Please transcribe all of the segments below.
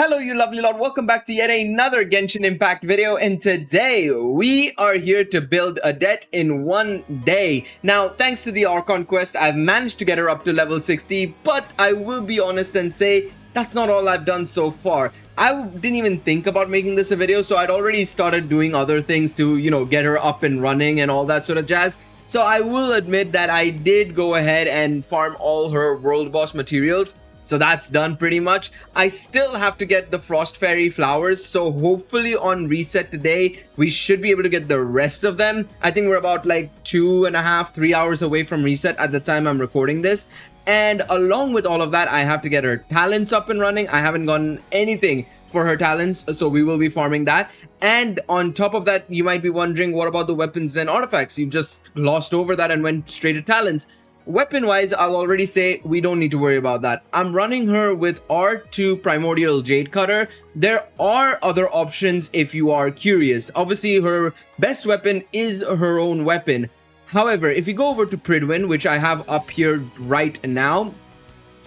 Hello, you lovely lot. Welcome back to yet another Genshin Impact video. And today we are here to build Odette in one day. Now, thanks to the Archon quest, I've managed to get her up to level 60. But I will be honest and say that's not all I've done so far. I didn't even think about making this a video, so I'd already started doing other things to, get her up and running and all that sort of jazz. So I will admit that I did go ahead and farm all her world boss materials. So that's done pretty much. I still have to get the Frost Fairy flowers. So hopefully on reset today, we should be able to get the rest of them. I think we're about like 2.5, 3 hours away from reset at the time I'm recording this. And along with all of that, I have to get her talents up and running. I haven't gotten anything for her talents, so we will be farming that. And on top of that, you might be wondering, what about the weapons and artifacts? You just glossed over that and went straight to talents. Weapon wise, I'll already say we don't need to worry about that. I'm running her with R2 Primordial Jade Cutter. There are other options if you are curious. Obviously, her best weapon is her own weapon. However, if you go over to Pridwin, which I have up here right now,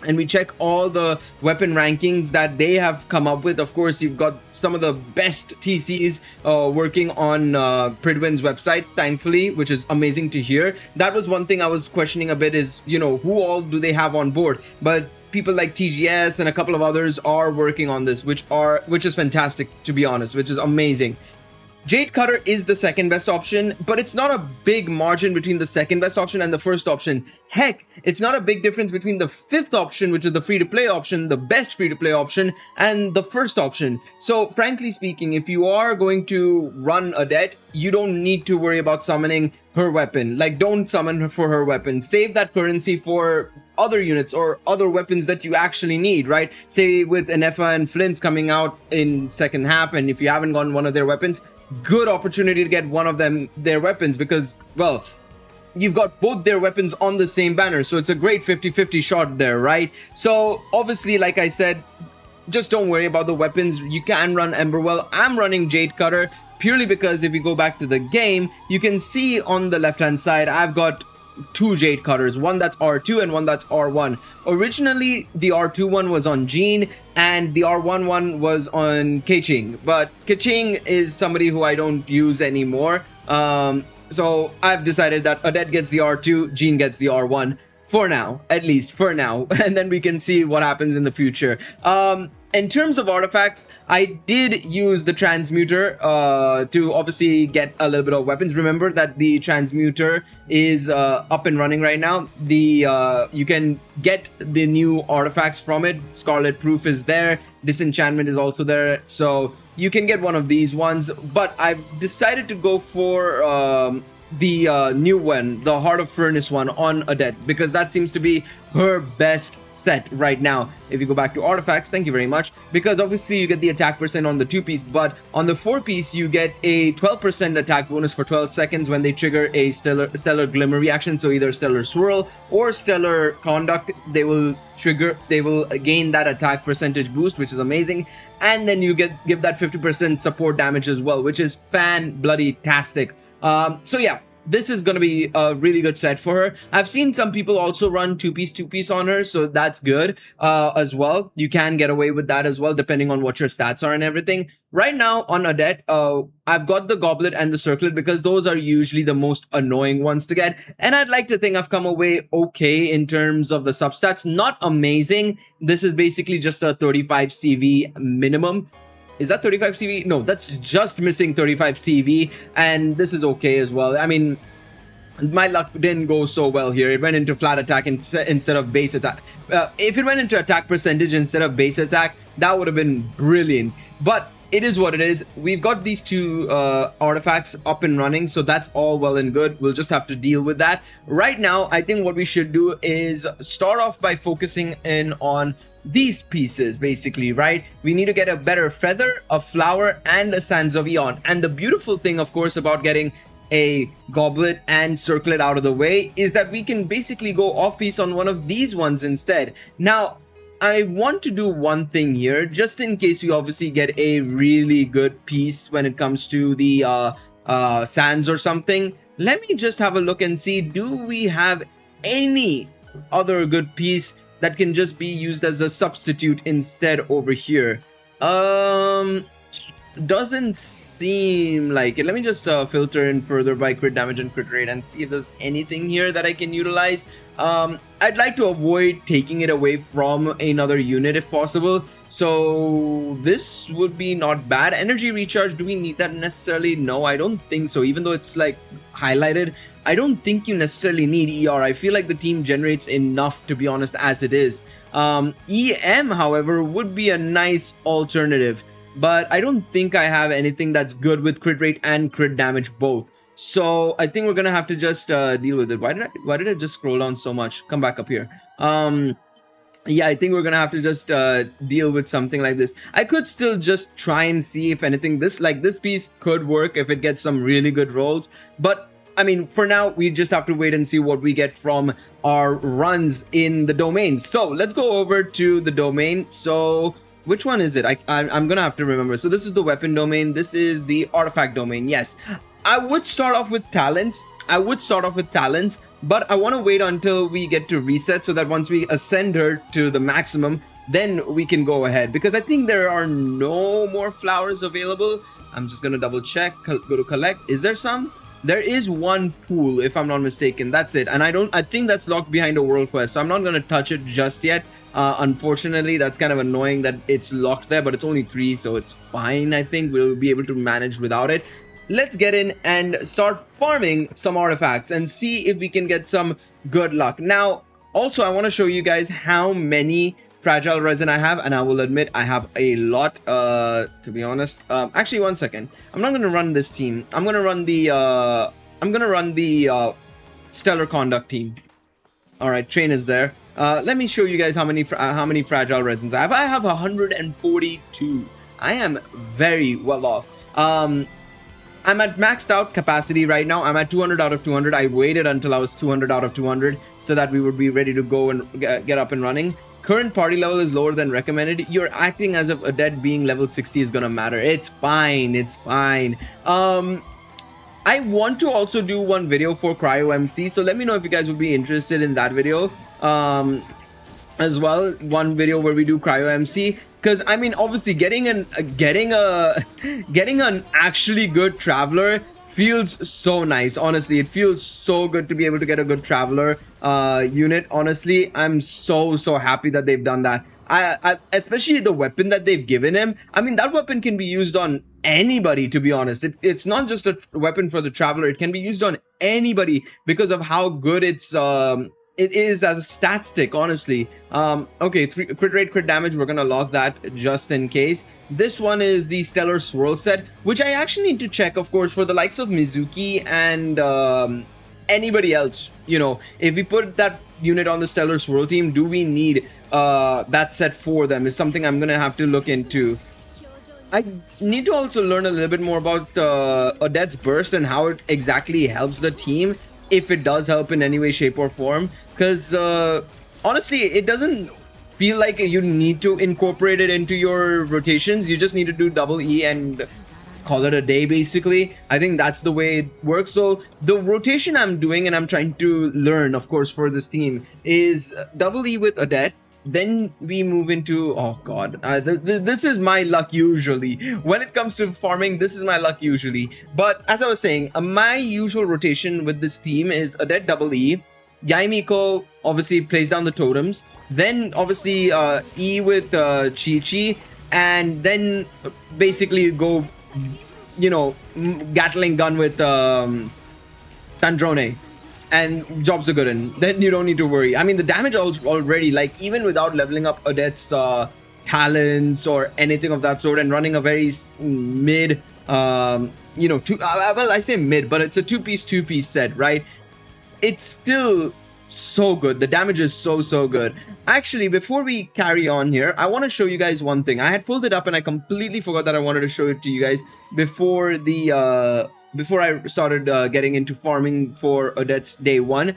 and we check all the weapon rankings that they have come up with. Of course, you've got some of the best TCs working on Pridwin's website, thankfully, which is amazing to hear. That was one thing I was questioning a bit is, who all do they have on board? But people like TGS and a couple of others are working on this, which is fantastic, to be honest, which is amazing. Jade Cutter is the second best option, but it's not a big margin between the second best option and the first option. Heck, it's not a big difference between the fifth option, which is the free-to-play option, the best free-to-play option, and the first option. So, frankly speaking, if you are going to run Odette, you don't need to worry about summoning her weapon. Like, don't summon her for her weapon. Save that currency for other units or other weapons that you actually need, right? Say with Anefa and Flint's coming out in second half, and if you haven't gotten one of their weapons, good opportunity to get one of their weapons, because, well, you've got both their weapons on the same banner, so it's a great 50-50 shot there, right? So obviously, like I said, just don't worry about the weapons. You can run Emberwell. I'm running Jade Cutter purely because if you go back to the game, you can see on the left hand side I've got two Jade Cutters, one that's R2 and one that's R1. Originally, the R2 one was on Jean and the R1 one was on Keqing, but Keqing is somebody who I don't use anymore. So I've decided that Odette gets the R2, Jean gets the R1 for now, at least for now, and then we can see what happens in the future. In terms of artifacts, I did use the transmuter to obviously get a little bit of weapons. Remember that the transmuter is up and running right now. You can get the new artifacts from it. Scarlet Proof is there. Disenchantment is also there. So you can get one of these ones. But I've decided to go for the new one, the Heart of Furnace one on Odette, because that seems to be her best set right now. If you go back to artifacts, thank you very much, because obviously you get the attack percent on the 2-piece, but on the 4-piece you get a 12% attack bonus for 12 seconds when they trigger a stellar glimmer reaction. So either stellar swirl or stellar conduct, they will gain that attack percentage boost, which is amazing. And then you give that 50% support damage as well, which is fan-bloody-tastic. So yeah, this is going to be a really good set for her. I've seen some people also run 2-piece on her, so that's good as well. You can get away with that as well, depending on what your stats are and everything. Right now on Odette, I've got the Goblet and the Circlet because those are usually the most annoying ones to get. And I'd like to think I've come away okay in terms of the substats. Not amazing. This is basically just a 35 CV minimum. Is that 35 CV? No, that's just missing 35 CV, and this is okay as well. I mean, my luck didn't go so well here. It went into flat attack instead of base attack. If it went into attack percentage instead of base attack, that would have been brilliant. But it is what it is. We've got these two artifacts up and running, so that's all well and good. We'll just have to deal with that. Right now, I think what we should do is start off by focusing in on these pieces, basically, right? We need to get a better feather, a flower, and a Sands of Eon. And the beautiful thing, of course, about getting a Goblet and Circlet out of the way is that we can basically go off-piece on one of these ones instead. Now, I want to do one thing here, just in case we obviously get a really good piece when it comes to the Sands or something. Let me just have a look and see, do we have any other good piece that can just be used as a substitute instead over here? Um, doesn't seem like it. Let me just filter in further by crit damage and crit rate and see if there's anything here that I can utilize. I'd like to avoid taking it away from another unit if possible. So this would be not bad. Energy recharge, do we need that necessarily? No, I don't think so. Even though it's like highlighted, I don't think you necessarily need ER. I feel like the team generates enough, to be honest, as it is. EM, however, would be a nice alternative, but I don't think I have anything that's good with crit rate and crit damage both. So I think we're gonna have to just deal with it. Why did I just scroll down so much? Come back up here. Yeah, I think we're gonna have to just deal with something like this. I could still just try and see if anything this piece could work if it gets some really good rolls, but I mean, for now, we just have to wait and see what we get from our runs in the domains. So let's go over to the domain. So which one is it? I'm gonna have to remember. So this is the weapon domain. This is the artifact domain. Yes, I would start off with talents. But I want to wait until we get to reset so that once we ascend her to the maximum, then we can go ahead, because I think there are no more flowers available. I'm just gonna double check. Go to collect. Is there some? There is one pool, if I'm not mistaken. That's it. And I think that's locked behind a world quest, so I'm not going to touch it just yet. Unfortunately, that's kind of annoying that it's locked there, but it's only 3, so it's fine. I think we'll be able to manage without it. Let's get in and start farming some artifacts and see if we can get some good luck. Now, also, I want to show you guys how many fragile resin I have, and I will admit I have a lot, to be honest. Actually, one second. I'm not going to run this team. I'm going to run the stellar conduct team. All right, train is there. Let me show you guys how many fragile resins I have. I have 142. I am very well off. I'm at maxed out capacity right now. I'm at 200 out of 200. I waited until I was 200 out of 200 so that we would be ready to go and get up and running. Current party level is lower than recommended. You're acting as if Odette being level 60 is gonna matter. It's fine. It's fine. I want to also do one video for Cryo MC, so let me know if you guys would be interested in that video as well. One video where we do Cryo MC, because I mean, obviously getting an actually good traveler feels so nice. Honestly, it feels so good to be able to get a good traveler unit. Honestly, I'm so happy that they've done that. I especially the weapon that they've given him. I mean, that weapon can be used on anybody, to be honest. It's not just a weapon for the traveler. It can be used on anybody because of how good it is as a stat stick, honestly. Okay, crit rate, crit damage, we're gonna lock that just in case. This one is the stellar swirl set, which I actually need to check, of course, for the likes of Mizuki and anybody else. You know, if we put that unit on the stellar swirl team, do we need that set for them, is something I'm gonna have to look into. I need to also learn a little bit more about Odette's burst and how it exactly helps the team, if it does help in any way, shape, or form. Because honestly, it doesn't feel like you need to incorporate it into your rotations. You just need to do double E and call it a day, basically. I think that's the way it works. So the rotation I'm doing and I'm trying to learn, of course, for this team is double E with Odette. Then we move into, oh god, this is my luck usually. When it comes to farming, this is my luck usually. But as I was saying, my usual rotation with this team is Odette double E. Yaimiko obviously plays down the totems. Then obviously E with Chi-Chi. And then basically go, you know, Gatling gun with Sandrone. And jobs are good, and then you don't need to worry. I mean, the damage already, like, even without leveling up Odette's talents or anything of that sort, and running a very mid, you know, well, I say mid, but it's a two-piece set, right? It's still so good. The damage is so good. Actually, before we carry on here, I want to show you guys one thing. I had pulled it up and I completely forgot that I wanted to show it to you guys before the before I started getting into farming for Odette's day 1.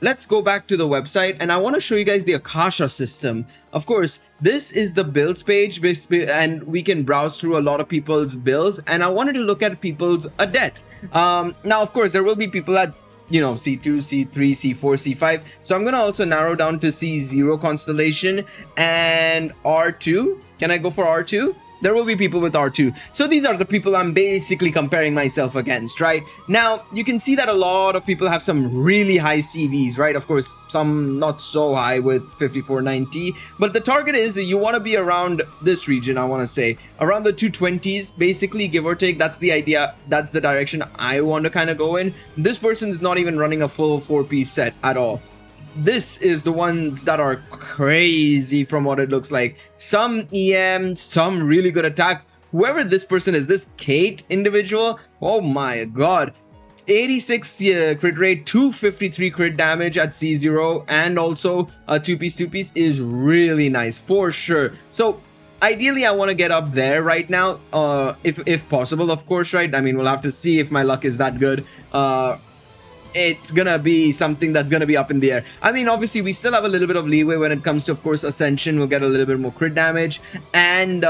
Let's go back to the website, and I want to show you guys the Akasha system. Of course, this is the builds page, and we can browse through a lot of people's builds, and I wanted to look at people's Odette. Now, of course, there will be people at, you know, C2, C3, C4, C5. So I'm going to also narrow down to C0 constellation and R2. Can I go for R2? there will be people with R2. So these are the people I'm basically comparing myself against, right? Now, you can see that a lot of people have some really high CVs, right? Of course, some not so high with 5490, but the target is that you want to be around this region, I want to say. Around the 220s, basically, give or take. That's the idea. That's the direction I want to kind of go in. This person's not even running a full 4-piece set at all. This is the ones that are crazy from what it looks like. Some EM, some really good attack. Whoever this person is, this Kate individual, oh my god. 86 crit rate, 253 crit damage at C0, and also a 2-piece is really nice for sure. So ideally I want to get up there right now, if possible, of course, right? I mean, we'll have to see if my luck is that good. It's gonna be something that's gonna be up in the air. I mean, obviously we still have a little bit of leeway when it comes to, of course, Ascension. We'll get a little bit more crit damage and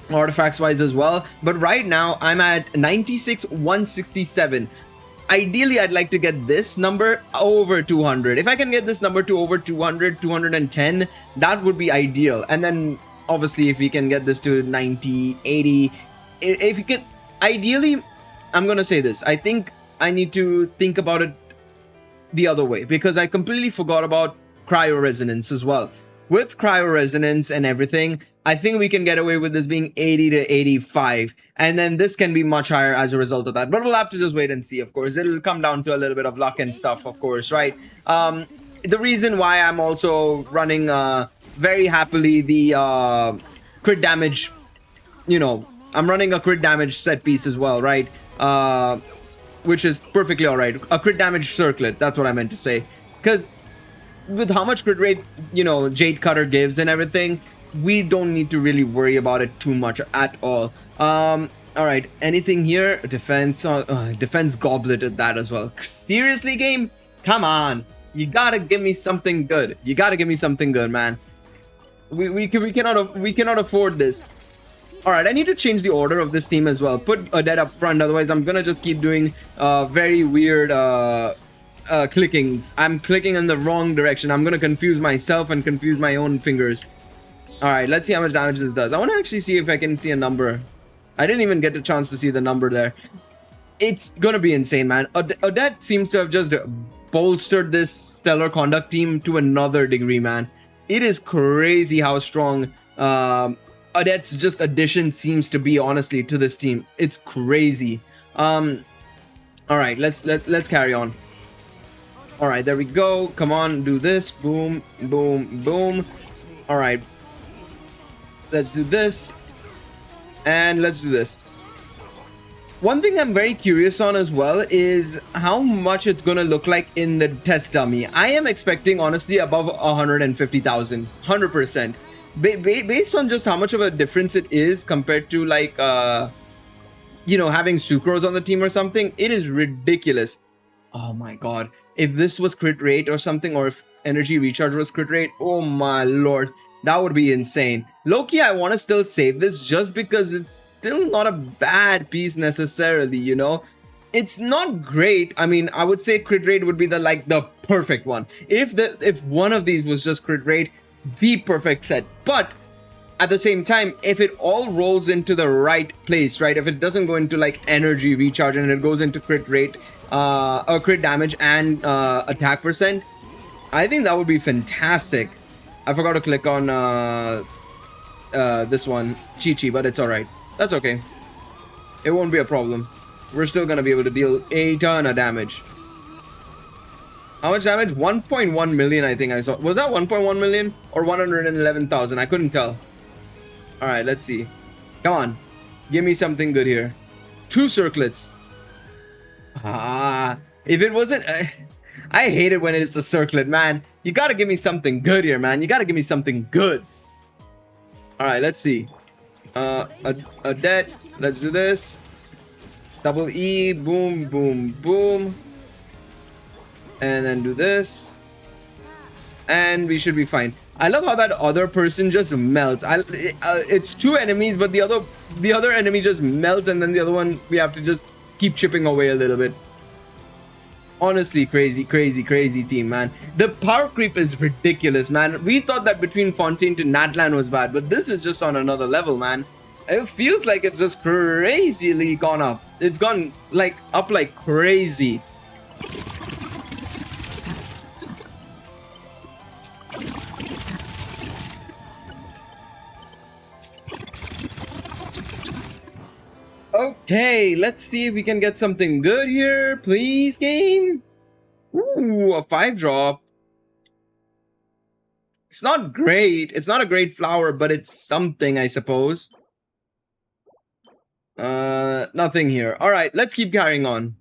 artifacts wise as well, but right now I'm at 96 167. Ideally I'd like to get this number over 200. If I can get this number to over 200, 210, that would be ideal. And then obviously if we can get this to 90, 80, if you can, ideally, I'm gonna say this, I think I need to think about it the other way, because I completely forgot about cryo resonance as well. With cryo resonance and everything, I think we can get away with this being 80 to 85, and then this can be much higher as a result of that. But we'll have to just wait and see, of course. It'll come down to a little bit of luck and stuff, of course, right? The reason why I'm also running very happily the crit damage, you know, I'm running a crit damage set piece as well, right? Which is perfectly alright. A crit damage circlet, that's what I meant to say. Because with how much crit rate, you know, Jade Cutter gives and everything, we don't need to really worry about it too much at all. Alright, anything here? Defense, defense goblet at that as well. Seriously, game? Come on. You gotta give me something good. You gotta give me something good, man. We cannot afford this. Alright, I need to change the order of this team as well. Put Odette up front, otherwise I'm gonna just keep doing very weird clickings. I'm clicking in the wrong direction. I'm gonna confuse myself and confuse my own fingers. Alright, let's see how much damage this does. I want to actually see if I can see a number. I didn't even get a chance to see the number there. It's gonna be insane, man. Odette seems to have just bolstered this Stellar Conduct team to another degree, man. It is crazy how strong Odette's just addition seems to be, honestly, to this team. It's crazy. All right, let's carry on. All right, there we go. Come on, do this. Boom, boom, boom. All right, let's do this, and let's do this. One thing I'm very curious on as well is how much it's gonna look like in the test dummy. I am expecting, honestly, above 150,000, 100%. Based on just how much of a difference it is compared to, like, you know, having Sucrose on the team or something, it is ridiculous. Oh my god. If this was crit rate or something, or if energy recharge was crit rate, oh my lord, that would be insane. Low-key, I want to still save this just because it's still not a bad piece necessarily, you know? It's not great. I mean, I would say crit rate would be the perfect one. If one of these was just crit rate, the perfect set. But at the same time, if it all rolls into the right place, right? If it doesn't go into like energy recharge and it goes into crit rate, or crit damage and attack percent, I think that would be fantastic. I forgot to click on this one, Chi-Chi, but it's alright. That's okay. It won't be a problem. We're still gonna be able to deal a ton of damage. How much damage? 1.1 million, I think I saw. Was that 1.1 million or 111,000? I couldn't tell. All right, let's see. Come on. Give me something good here. 2 circlets. If it wasn't... I hate it when it's a circlet, man. You gotta give me something good here, man. You gotta give me something good. All right, let's see. Odette. Let's do this. Double E. Boom, boom, boom. And then do this, and we should be fine. I love how that other person just melts. It's 2 enemies, but the other enemy just melts, and then the other one we have to just keep chipping away a little bit. Honestly, crazy team, man. The power creep is ridiculous, man. We thought that between Fontaine to Natlan was bad, but this is just on another level, man. It feels like it's just crazily gone up. It's gone like up like crazy. Okay, let's see if we can get something good here. Please, game. Ooh, a 5-drop. It's not great. It's not a great flower, but it's something, I suppose. Nothing here. All right, let's keep carrying on.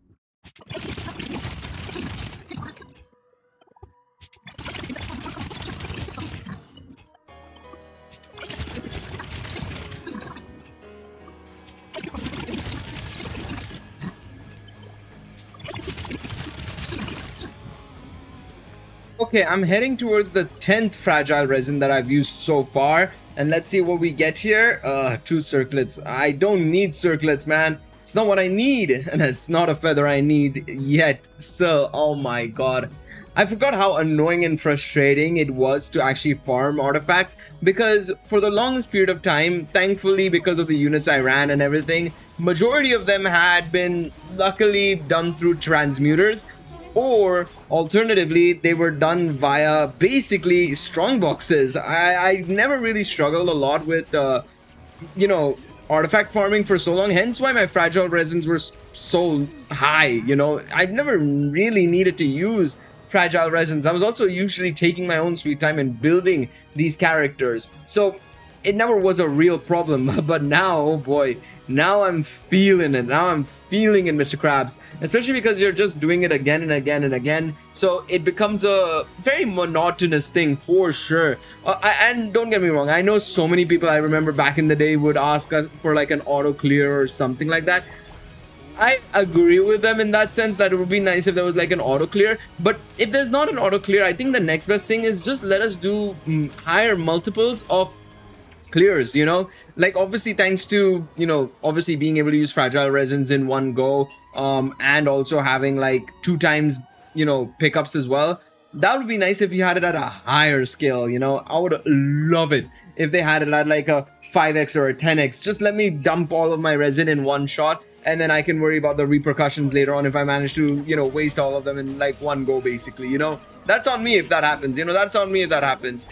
Okay, I'm heading towards the 10th fragile resin that I've used so far. And let's see what we get here. 2 circlets. I don't need circlets, man. It's not what I need. And it's not a feather I need yet. Still, oh my god. I forgot how annoying and frustrating it was to actually farm artifacts. Because for the longest period of time, thankfully because of the units I ran and everything, majority of them had been luckily done through transmuters. Or alternatively, they were done via basically strong boxes. I never really struggled a lot with, you know, artifact farming for so long. Hence why my fragile resins were so high, you know. I've never really needed to use fragile resins. I was also usually taking my own sweet time and building these characters. So it never was a real problem. But now, oh boy, now I'm feeling it. Now I'm feeling it, Mr. Krabs. Especially because you're just doing it again and again and again. So it becomes a very monotonous thing for sure. And don't get me wrong, I know so many people I remember back in the day would ask us for like an auto clear or something like that. I agree with them in that sense that it would be nice if there was like an auto clear. But if there's not an auto clear, I think the next best thing is just let us do higher multiples of clears, you know, like obviously thanks to, you know, obviously being able to use fragile resins in one go, and also having like 2 times, you know, pickups as well. That would be nice if you had it at a higher scale, you know. I would love it if they had it at like a 5x or a 10x. Just let me dump all of my resin in one shot, and then I can worry about the repercussions later on if I manage to, you know, waste all of them in like one go, basically, you know. That's on me if that happens, you know, that's on me if that happens.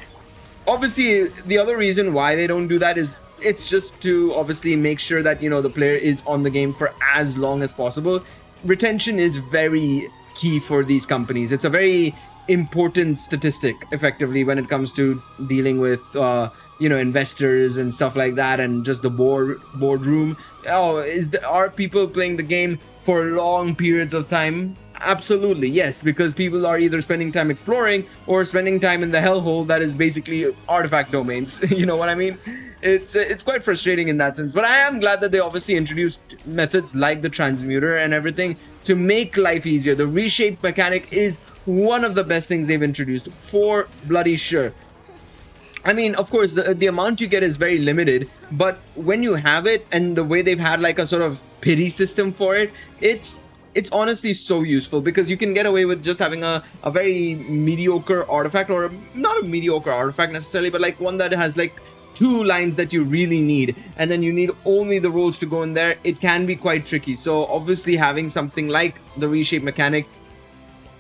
Obviously, the other reason why they don't do that is it's just to obviously make sure that, you know, the player is on the game for as long as possible. Retention is very key for these companies. It's a very important statistic, effectively, when it comes to dealing with, you know, investors and stuff like that, and just the boardroom. Oh, are people playing the game for long periods of time? Absolutely, yes, because people are either spending time exploring or spending time in the hellhole that is basically artifact domains. You know what I mean? It's quite frustrating in that sense. But I am glad that they obviously introduced methods like the transmuter and everything to make life easier. The reshape mechanic is one of the best things they've introduced, for bloody sure. I mean, of course, the amount you get is very limited, but when you have it, and the way they've had like a sort of pity system for it, it's honestly so useful, because you can get away with just having a very mediocre artifact, or not a mediocre artifact necessarily, but like one that has like 2 lines that you really need, and then you need only the rolls to go in there. It can be quite tricky. So obviously having something like the reshape mechanic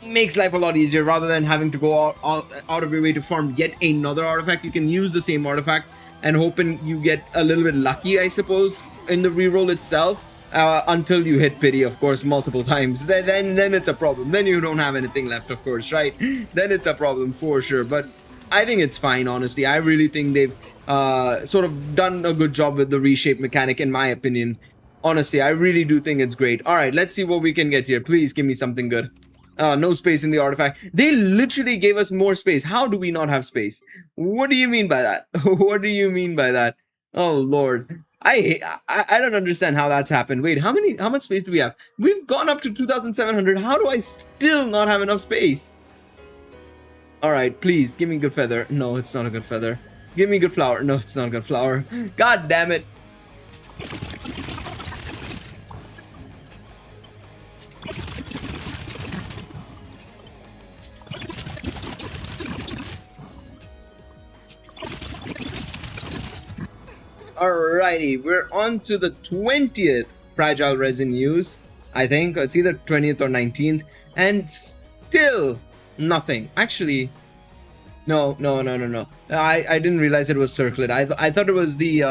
makes life a lot easier, rather than having to go out of your way to farm yet another artifact. You can use the same artifact and hoping you get a little bit lucky, I suppose, in the reroll itself. Until you hit pity, of course, multiple times. Then it's a problem. Then you don't have anything left, of course, right? Then it's a problem for sure. But I think it's fine, honestly. I really think they've sort of done a good job with the reshape mechanic, in my opinion. Honestly, I really do think it's great. All right, let's see what we can get here. Please give me something good. No space in the artifact. They literally gave us more space. How do we not have space? What do you mean by that? What do you mean by that? Oh, Lord. I don't understand how that's happened. Wait, how much space do we have? We've gone up to 2,700. How do I still not have enough space? All right, please give me good feather. No, it's not a good feather. Give me good flower. No, it's not a good flower. God damn it. Alrighty, we're on to the 20th fragile resin used. I think it's either 20th or 19th, and still nothing. Actually, no. I didn't realize it was circlet. I thought it was the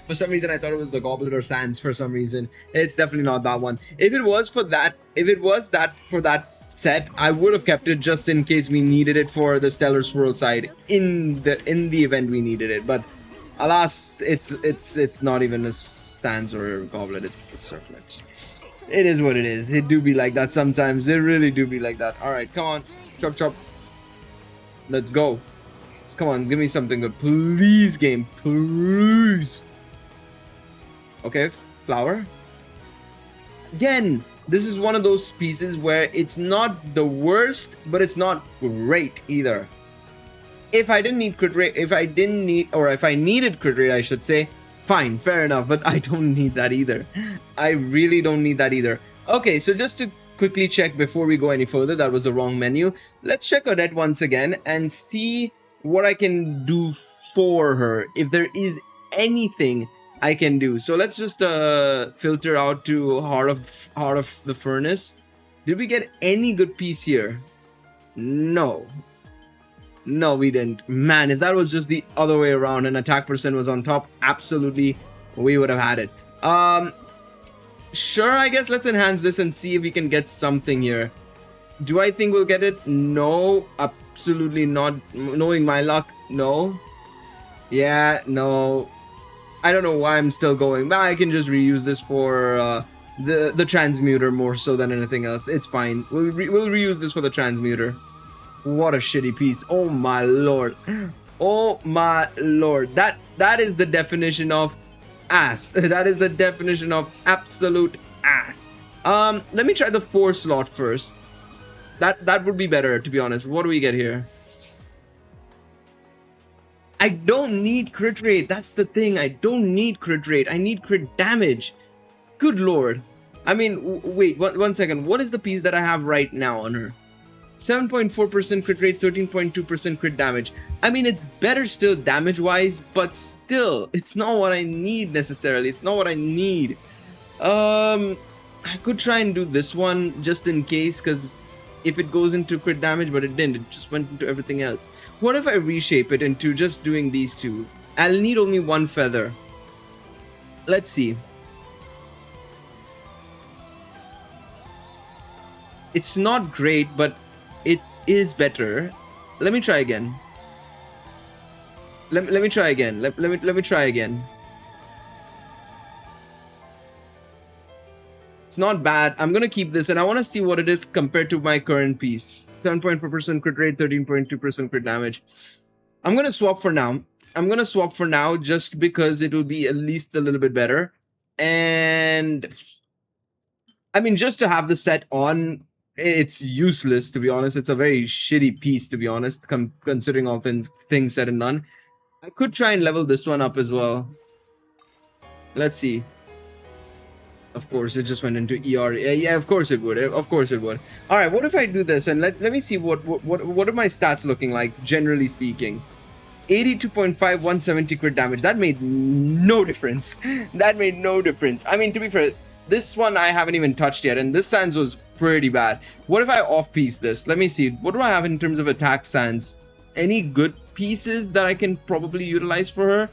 for some reason I thought it was the goblet or sands for some reason. It's definitely not that one. If it was that for that set, I would have kept it just in case we needed it for the stellar swirl side in the event we needed it. But alas, it's not even a sands or a goblet. It's a circlet. It is what it is. It do be like that sometimes. It really do be like that. All right, come on, chop. Let's go. Come on, give me something good. Please, game. Please. Okay, flower. Again, this is one of those pieces where it's not the worst, but it's not great either. If I didn't need crit rate, if I needed crit rate, I should say, fine, fair enough, but I don't need that either. I really don't need that either. Okay, so just to quickly check before we go any further, that was the wrong menu. Let's check Odette once again and see what I can do for her, if there is anything I can do. So let's just filter out to Heart of the Furnace. Did we get any good piece here? No, we didn't. Man, if that was just the other way around and attack percent was on top, absolutely we would have had it. Sure, I guess let's enhance this and see if we can get something here. Do I think we'll get it? No, absolutely not. Knowing my luck, no. Yeah, no. I don't know why I'm still going, but I can just reuse this for the transmuter more so than anything else. It's fine. We'll reuse this for the transmuter. What a shitty piece. Oh my lord. Oh my lord. That is the definition of ass. That is the definition of absolute ass. Let me try the 4 slot first. That would be better, to be honest. What do we get here? I don't need crit rate. That's the thing. I don't need crit rate. I need crit damage. Good lord. I mean, wait, one second. What is the piece that I have right now on her? 7.4% crit rate, 13.2% crit damage. I mean, it's better still damage-wise, but still, it's not what I need necessarily. It's not what I need. I could try and do this one just in case, because if it goes into crit damage, but it didn't. It just went into everything else. What if I reshape it into just doing these two? I'll need only 1 feather. Let's see. It's not great, but it is better. Let me try again. Let me try again. Let me try again. It's not bad. I'm gonna keep this, and I want to see what it is compared to my current piece. 7.4% crit rate, 13.2% crit damage. I'm gonna swap for now. Just because it will be at least a little bit better. And I mean, just to have the set on, it's useless, to be honest. It's a very shitty piece, to be honest, considering all things said and done. I could try and level this one up as well. Let's see. Of course, it just went into ER. Yeah, of course it would. Of course it would. All right, what if I do this and let me see what are my stats looking like, generally speaking. 82.5, 170 crit damage. That made no difference. That made no difference. I mean, to be fair, this one I haven't even touched yet, and this Sans was pretty bad. What if I off-piece this? Let me see. What do I have in terms of attack Sans? Any good pieces that I can probably utilize for her?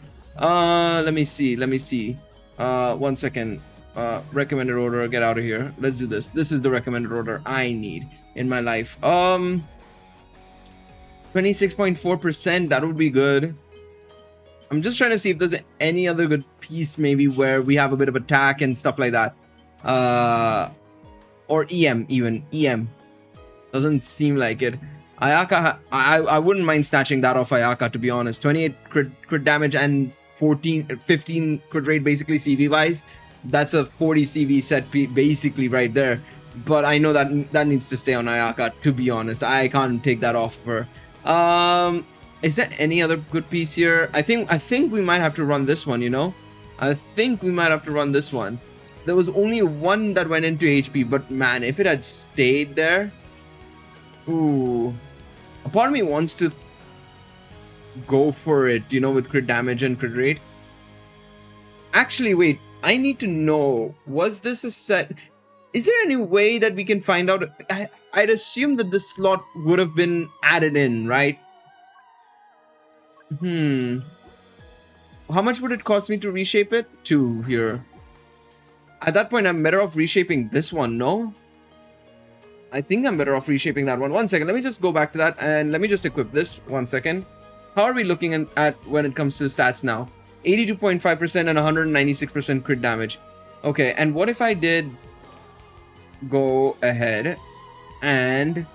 Let me see. 1 second. Recommended order, get out of here. Let's do this. This is the recommended order I need in my life. 26.4%, that would be good. I'm just trying to see if there's any other good piece maybe where we have a bit of attack and stuff like that. Or EM even. EM. Doesn't seem like it. Ayaka, I wouldn't mind snatching that off Ayaka, to be honest. 28 crit damage and 15 crit rate basically CV wise. That's a 40 CV set basically right there. But I know that needs to stay on Ayaka, to be honest. I can't take that off of her. Is there any other good piece here? I think we might have to run this one, you know? I think we might have to run this one. There was only one that went into HP, but man, if it had stayed there... Ooh. A part of me wants to go for it, you know, with crit damage and crit rate. Actually, wait. I need to know, was this a set? Is there any way that we can find out? I'd assume that this slot would have been added in, right? How much would it cost me to reshape it? 2 here. At that point, I'm better off reshaping this one, no? I think I'm better off reshaping that one. 1 second, let me just go back to that and let me just equip this. 1 second. How are we looking at when it comes to stats now? 82.5% and 196% crit damage. Okay, and what if I did go ahead and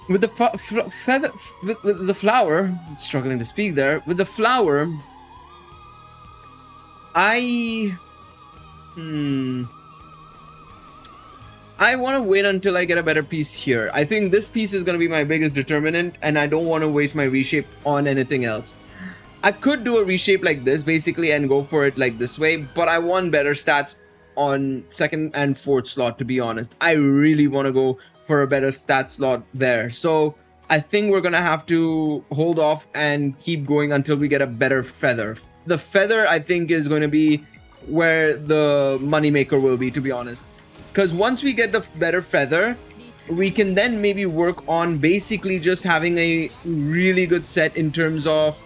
with the feather, with the flower, struggling to speak there, with the flower, I want to wait until I get a better piece here. I think this piece is going to be my biggest determinant, and I don't want to waste my reshape on anything else. I could do a reshape like this basically and go for it like this way, but I want better stats on 2nd and 4th slot, to be honest. I really want to go for a better stat slot there. So I think we're gonna have to hold off and keep going until we get a better feather. The feather, I think, is going to be where the moneymaker will be, to be honest. Because once we get the better feather, we can then maybe work on basically just having a really good set in terms of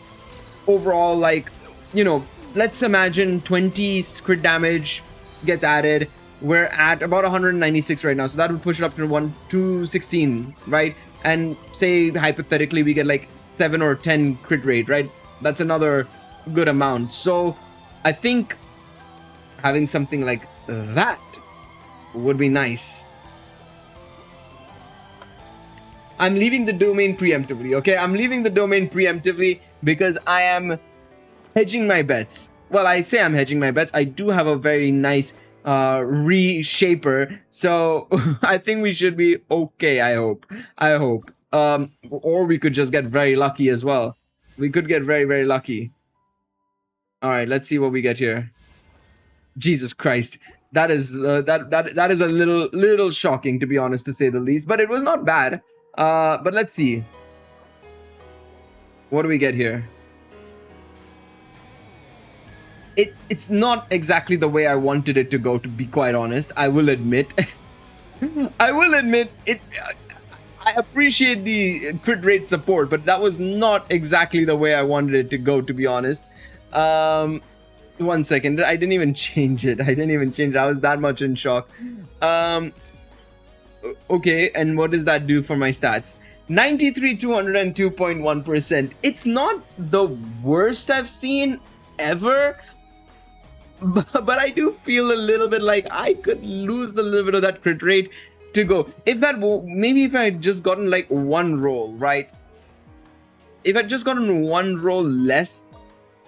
overall, like, you know, let's imagine 20 crit damage gets added. We're at about 196 right now, so that would push it up to 216, right? And say hypothetically we get like 7 or 10 crit rate, right? That's another good amount. So I think having something like that would be nice. I'm leaving the domain preemptively, okay? I'm leaving the domain preemptively because I am hedging my bets. Well, I say I'm hedging my bets. I do have a very nice reshaper, so I think we should be okay. I hope or we could just get very lucky as well. We could get very lucky. All right, let's see what we get here. Jesus Christ, that is that is a little shocking, to be honest, to say the least, but it was not bad. But let's see, what do we get here? It's not exactly the way I wanted it to go, to be quite honest. I will admit. I will admit it. I appreciate the crit rate support, but that was not exactly the way I wanted it to go, to be honest. 1 second. I didn't even change it. I was that much in shock. Okay, and what does that do for my stats? 93, 202.1%. It's not the worst I've seen ever, but I do feel a little bit like I could lose the little bit of that crit rate to go. If that, maybe if I had just gotten like 1 roll, right? If I'd just gotten 1 roll less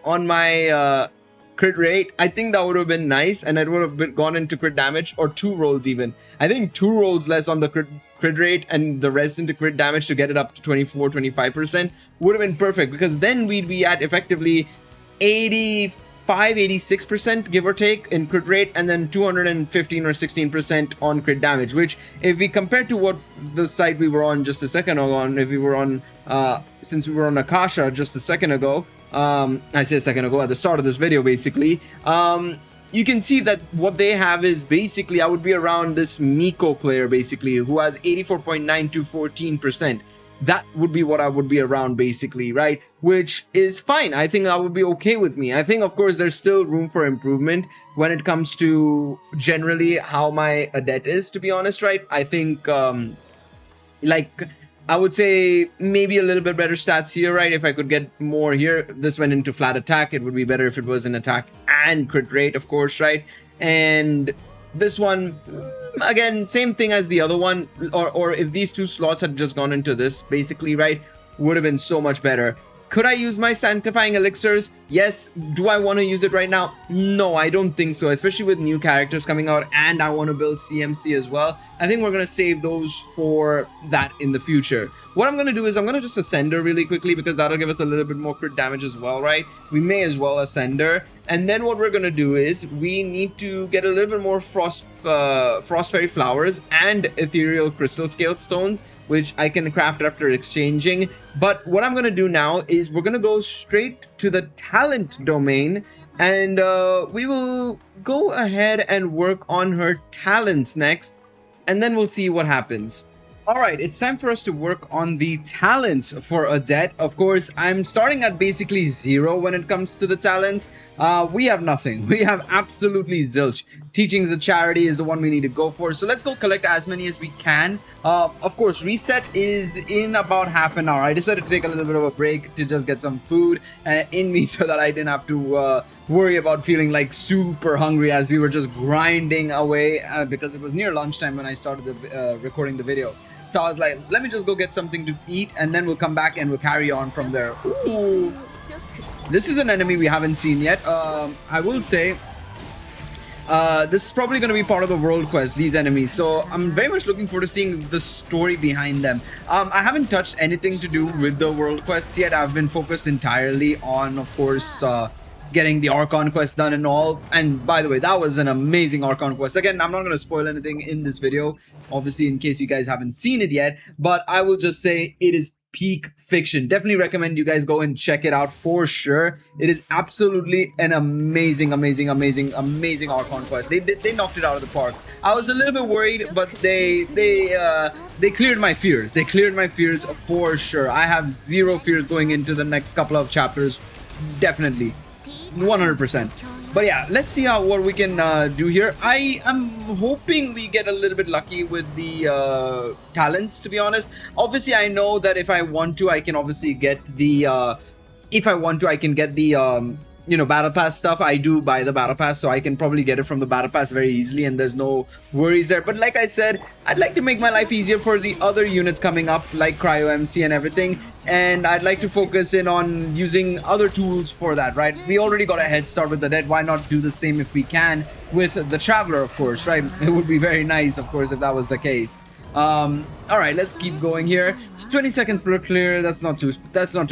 on my crit rate, I think that would have been nice, and it would have gone into crit damage, or 2 rolls even. I think 2 rolls less on the crit rate and the rest into crit damage to get it up to 24-25% would have been perfect, because then we'd be at effectively 86%, give or take, in crit rate, and then 215 or 16% on crit damage, which, if we compare to what the site we were on just a second ago, if we were on since we were on Akasha just a second ago, I say a second ago, at the start of this video, basically, you can see that what they have is basically, I would be around this Miko player, basically, who has 84.9 to 14%. That would be what I would be around, basically, right? Which is fine. I think that would be okay with me. I think, of course, there's still room for improvement when it comes to generally how my Odette is, to be honest, right? I think, like, I would say maybe a little bit better stats here, right? If I could get more here. This went into flat attack. It would be better if it was an attack and crit rate, of course, right? And this one, again, same thing as the other one, or if these 2 slots had just gone into this, basically, right, would have been so much better. Could I use my sanctifying elixirs? Yes. Do I want to use it right now? No, I don't think so, especially with new characters coming out, and I want to build CMC as well. I think we're going to save those for that in the future. What I'm going to do is I'm going to just ascend her really quickly, because that'll give us a little bit more crit damage as well, right? We may as well ascend her. And then what we're going to do is we need to get a little bit more frost fairy flowers and ethereal crystal scale stones, which I can craft after exchanging. But what I'm going to do now is we're going to go straight to the talent domain And we will go ahead and work on her talents next, and then we'll see what happens. All right, it's time for us to work on the talents for Odette. Of course, I'm starting at basically 0 when it comes to the talents. We have nothing. We have absolutely zilch. Teaching the charity is the one we need to go for. So let's go collect as many as we can. Of course, reset is in about half an hour. I decided to take a little bit of a break to just get some food in me so that I didn't have to worry about feeling like super hungry as we were just grinding away because it was near lunchtime when I started recording the video. So I was like, let me just go get something to eat and then we'll come back and we'll carry on from there. Ooh. This is an enemy we haven't seen yet. I will say this is probably going to be part of the world quest, these enemies. So I'm very much looking forward to seeing the story behind them. I haven't touched anything to do with the world quests yet. I've been focused entirely on, of course, getting the Archon quest done and all. And by the way, that was an amazing Archon quest. Again, I'm not going to spoil anything in this video, obviously, in case you guys haven't seen it yet, but I will just say it is peak fiction. Definitely recommend you guys go and check it out for sure. It is absolutely an amazing Archon quest. They knocked it out of the park. I was a little bit worried, but they cleared my fears. They cleared my fears for sure. I have zero fears going into the next couple of chapters. Definitely. 100%. But yeah, let's see what we can do here. I am hoping we get a little bit lucky with the talents, to be honest. Obviously, I know that if I want to, I can obviously get the battle pass stuff. I do buy the battle pass, so I can probably get it from the battle pass very easily, and there's no worries there. But like I said, I'd like to make my life easier for the other units coming up, like Cryo MC and everything, and I'd like to focus in on using other tools for that, right? We already got a head start with the Dead. Why not do the same if we can with the Traveler, of course, right? It would be very nice, of course, if that was the case. All right, let's keep going here. It's 20 seconds per clear. That's not too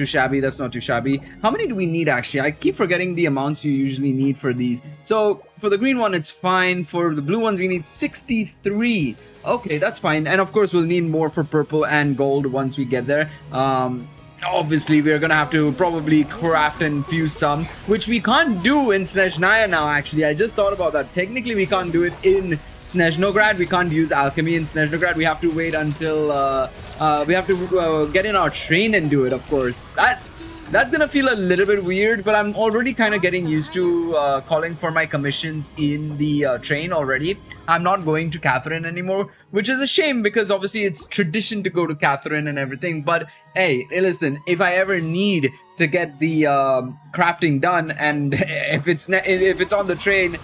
shabby. That's not too shabby. How many do we need actually? I keep forgetting the amounts you usually need for these. So for the green one, it's fine. For the blue ones, we need 63. Okay, that's fine. And of course, we'll need more for purple and gold once we get there. Obviously, we're gonna have to probably craft and fuse some, which we can't do in Snezhnaya now, actually. I just thought about that. Technically, we can't do it in Snezhnograd. We can't use alchemy in Snezhnograd. We have to wait until we have to get in our train and do it, of course. That's gonna feel a little bit weird, but I'm already kind of getting used to calling for my commissions in the train already. I'm not going to Catherine anymore, which is a shame because obviously it's tradition to go to Catherine and everything. But hey, listen, if I ever need to get the crafting done, and if it's on the train,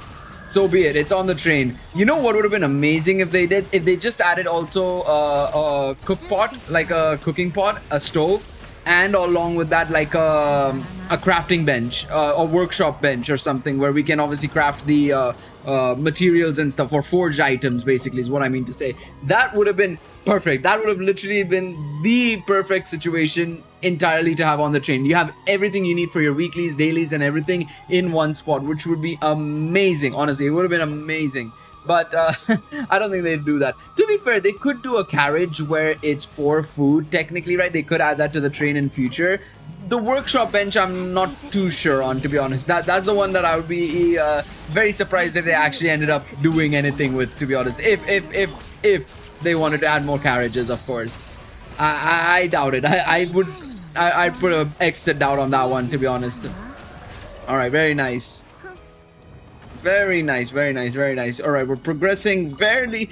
so be it. It's on the train. You know what would have been amazing if they did? If they just added also a cook pot, like a cooking pot, a stove, and along with that, like a crafting bench, a workshop bench or something, where we can obviously craft the materials and stuff, or forged items, basically, is what I mean to say. That would have been perfect. That would have literally been the perfect situation entirely to have on the train. You have everything you need for your weeklies, dailies, and everything in one spot, which would be amazing. Honestly, it would have been amazing. But I don't think they'd do that. To be fair, they could do a carriage where it's for food, technically, right? They could add that to the train in future. The workshop bench, I'm not too sure on, to be honest. That's the one that I would be very surprised if they actually ended up doing anything with, to be honest. If they wanted to add more carriages, of course. I doubt it. I'd put an extra doubt on that one, to be honest. All right, very nice. Very nice. All right, we're progressing fairly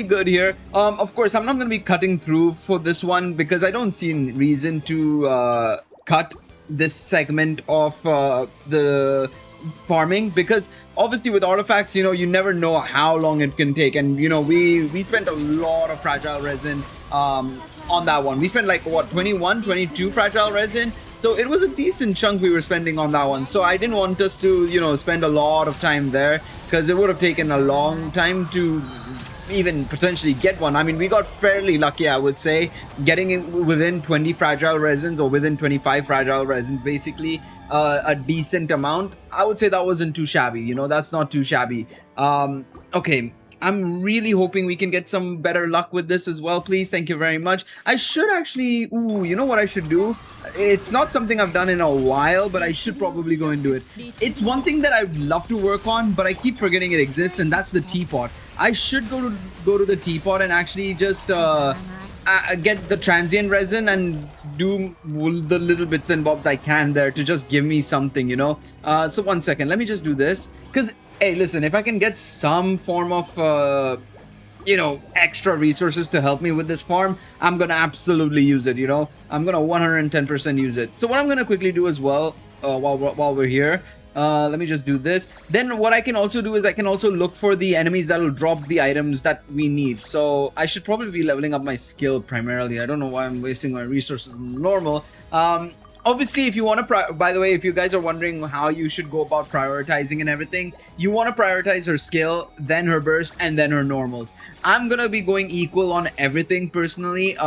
good here. Of course, I'm not going to be cutting through for this one because I don't see any reason to cut this segment of the farming, because obviously with artifacts, you know, you never know how long it can take, and you know, we spent a lot of fragile resin on that one. We spent like what, 22 fragile resin. So it was a decent chunk we were spending on that one. So I didn't want us to, you know, spend a lot of time there, because it would have taken a long time to even potentially get one. I mean, we got fairly lucky, I would say, getting in within 20 fragile resins, or within 25 fragile resins, basically a decent amount. I would say that wasn't too shabby, you know, that's not too shabby. Okay, I'm really hoping we can get some better luck with this as well, please. Thank you very much. I should actually... Ooh, you know what I should do? It's not something I've done in a while, but I should probably go and do it. It's one thing that I'd love to work on, but I keep forgetting it exists, and that's the teapot. I should go to the teapot and actually just get the transient resin and do the little bits and bobs I can there to just give me something, you know? So 1 second, let me just do this. Because, hey, listen, if I can get some form of, you know, extra resources to help me with this farm, I'm gonna absolutely use it, you know? I'm gonna 110% use it. So what I'm gonna quickly do as well, while we're here, let me just do this. Then what I can also do is I can also look for the enemies that will drop the items that we need. So I should probably be leveling up my skill primarily. I don't know why I'm wasting my resources in normal. Obviously, if you want to, by the way, if you guys are wondering how you should go about prioritizing and everything, you want to prioritize her skill, then her burst, and then her normals. I'm gonna be going equal on everything personally.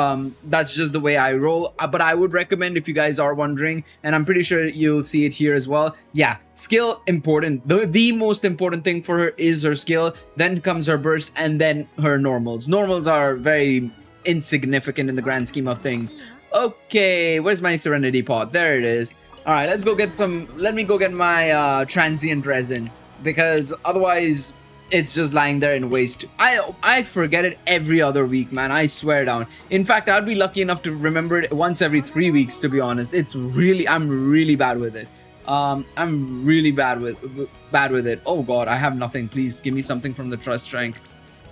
That's just the way I roll. But I would recommend, if you guys are wondering, and I'm pretty sure you'll see it here as well. Yeah, skill important. The most important thing for her is her skill. Then comes her burst, and then her normals. Normals are very insignificant in the grand scheme of things. Okay, where's my Serenity Pot? There it is. Alright, let's go get some... Let me go get my transient resin. Because otherwise, it's just lying there in waste. I forget it every other week, man. I swear down. In fact, I'd be lucky enough to remember it once every 3 weeks, to be honest. It's really... I'm really bad with it. I'm really bad with it. Oh god, I have nothing. Please, give me something from the trust rank.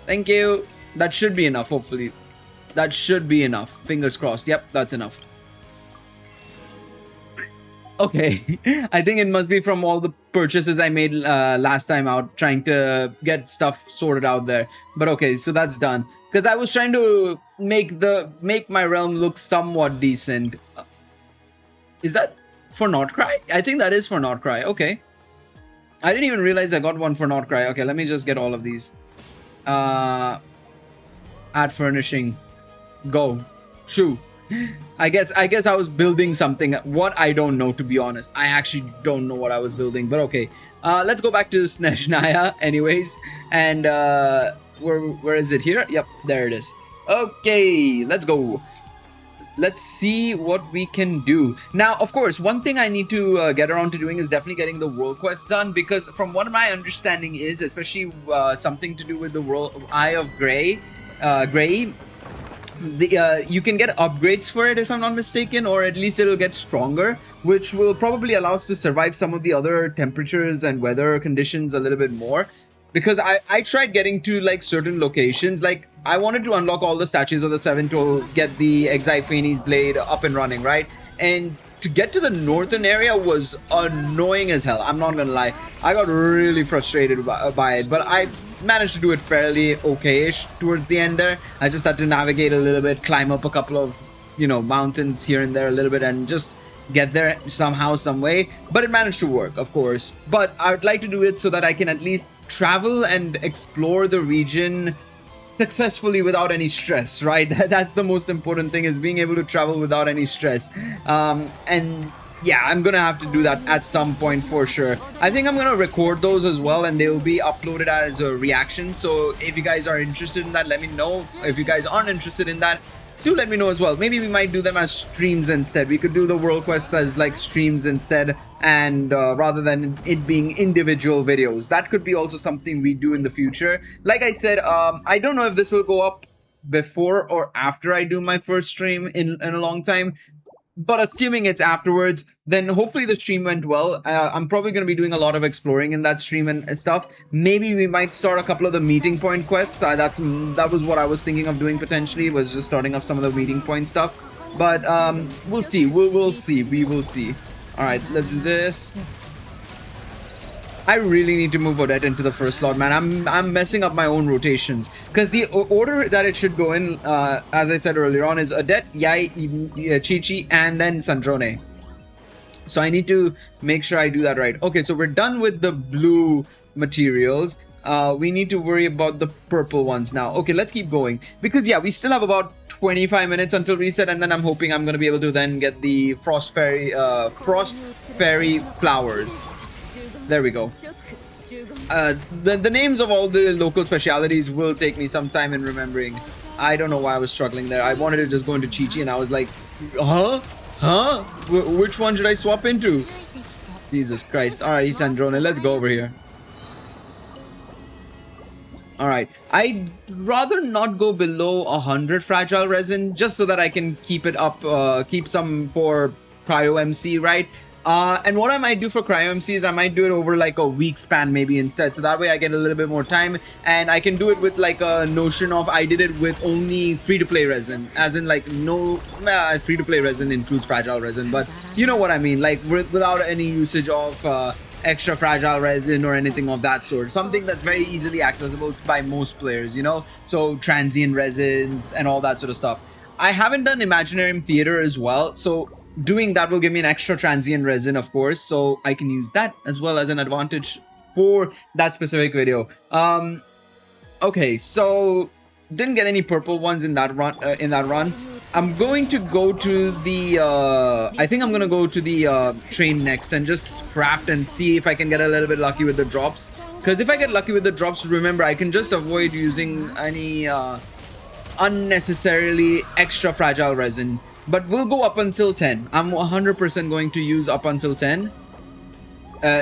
Thank you. That should be enough, hopefully. That should be enough. Fingers crossed. Yep, that's enough. Okay. I think it must be from all the purchases I made last time out, trying to get stuff sorted out there. But okay, so that's done. Because I was trying to make my realm look somewhat decent. Is that for Notcry? I think that is for Notcry. Okay. I didn't even realize I got one for Notcry. Okay, let me just get all of these. Add furnishing. Go. Shoo. I guess I was building something. What, I don't know, to be honest. I actually don't know what I was building, but okay. Let's go back to Snezhnaya anyways. And where is it here? Yep, there it is. Okay, let's go. Let's see what we can do. Now, of course, one thing I need to get around to doing is definitely getting the world quest done, because from what my understanding is, especially something to do with the world Eye of Grey, you can get upgrades for it, if I'm not mistaken, or at least it'll get stronger, which will probably allow us to survive some of the other temperatures and weather conditions a little bit more. Because I tried getting to like certain locations, like I wanted to unlock all the statues of the Seven to get the Exiphanes blade up and running, right? And to get to the northern area was annoying as hell. I'm not gonna lie. I got really frustrated by it, but I managed to do it fairly okay-ish towards the end there. I just had to navigate a little bit, climb up a couple of, you know, mountains here and there a little bit, and just get there somehow, some way. But it managed to work, of course. But I would like to do it so that I can at least travel and explore the region successfully without any stress, right? That's the most important thing, is being able to travel without any stress. And yeah, I'm gonna have to do that at some point for sure. I think I'm gonna record those as well, and they will be uploaded as a reaction. So if you guys are interested in that, let me know. If you guys aren't interested in that, do let me know as well. Maybe we might do them as streams instead. We could do the world quests as like streams instead, and rather than it being individual videos. That could be also something we do in the future. Like I said, I don't know if this will go up before or after I do my first stream in a long time. But assuming it's afterwards, then hopefully the stream went well. I'm probably going to be doing a lot of exploring in that stream and stuff. Maybe we might start a couple of the meeting point quests. That was what I was thinking of doing potentially, was just starting off some of the meeting point stuff. But we'll see. We'll see. We will see. All right, let's do this. I really need to move Odette into the first slot, man. I'm messing up my own rotations, because the order that it should go in, as I said earlier on, is Odette, Yai, Chi-Chi, and then Sandrone. So I need to make sure I do that right. Okay, so we're done with the blue materials. We need to worry about the purple ones now. Okay, let's keep going, because yeah, we still have about 25 minutes until reset, and then I'm hoping I'm going to be able to then get the Frost Fairy flowers. There we go. The names of all the local specialities will take me some time in remembering. I don't know why I was struggling there. I wanted to just go into Chi-Chi and I was like, huh? Huh? Which one should I swap into? Jesus Christ. Alright, Sandrone, let's go over here. Alright, I'd rather not go below 100 fragile resin just so that I can keep it up, keep some for Cryo MC, right? And what I might do for Cryo MC is I might do it over like a week span maybe instead. So that way I get a little bit more time and I can do it with like a notion of I did it with only free-to-play resin. As in like no, free-to-play resin includes fragile resin, but you know what I mean, like without any usage of extra fragile resin or anything of that sort. Something that's very easily accessible by most players, you know? So transient resins and all that sort of stuff. I haven't done Imaginarium Theater as well, so doing that will give me an extra transient resin, of course, so I can use that as well as an advantage for that specific video. Okay, so didn't get any purple ones in that run. I'm going to go to the I think I'm gonna go to the train next and just craft and see if I can get a little bit lucky with the drops, because if I get lucky with the drops, remember I can just avoid using any unnecessarily extra fragile resin. But we'll go up until 10. I'm 100% going to use up until 10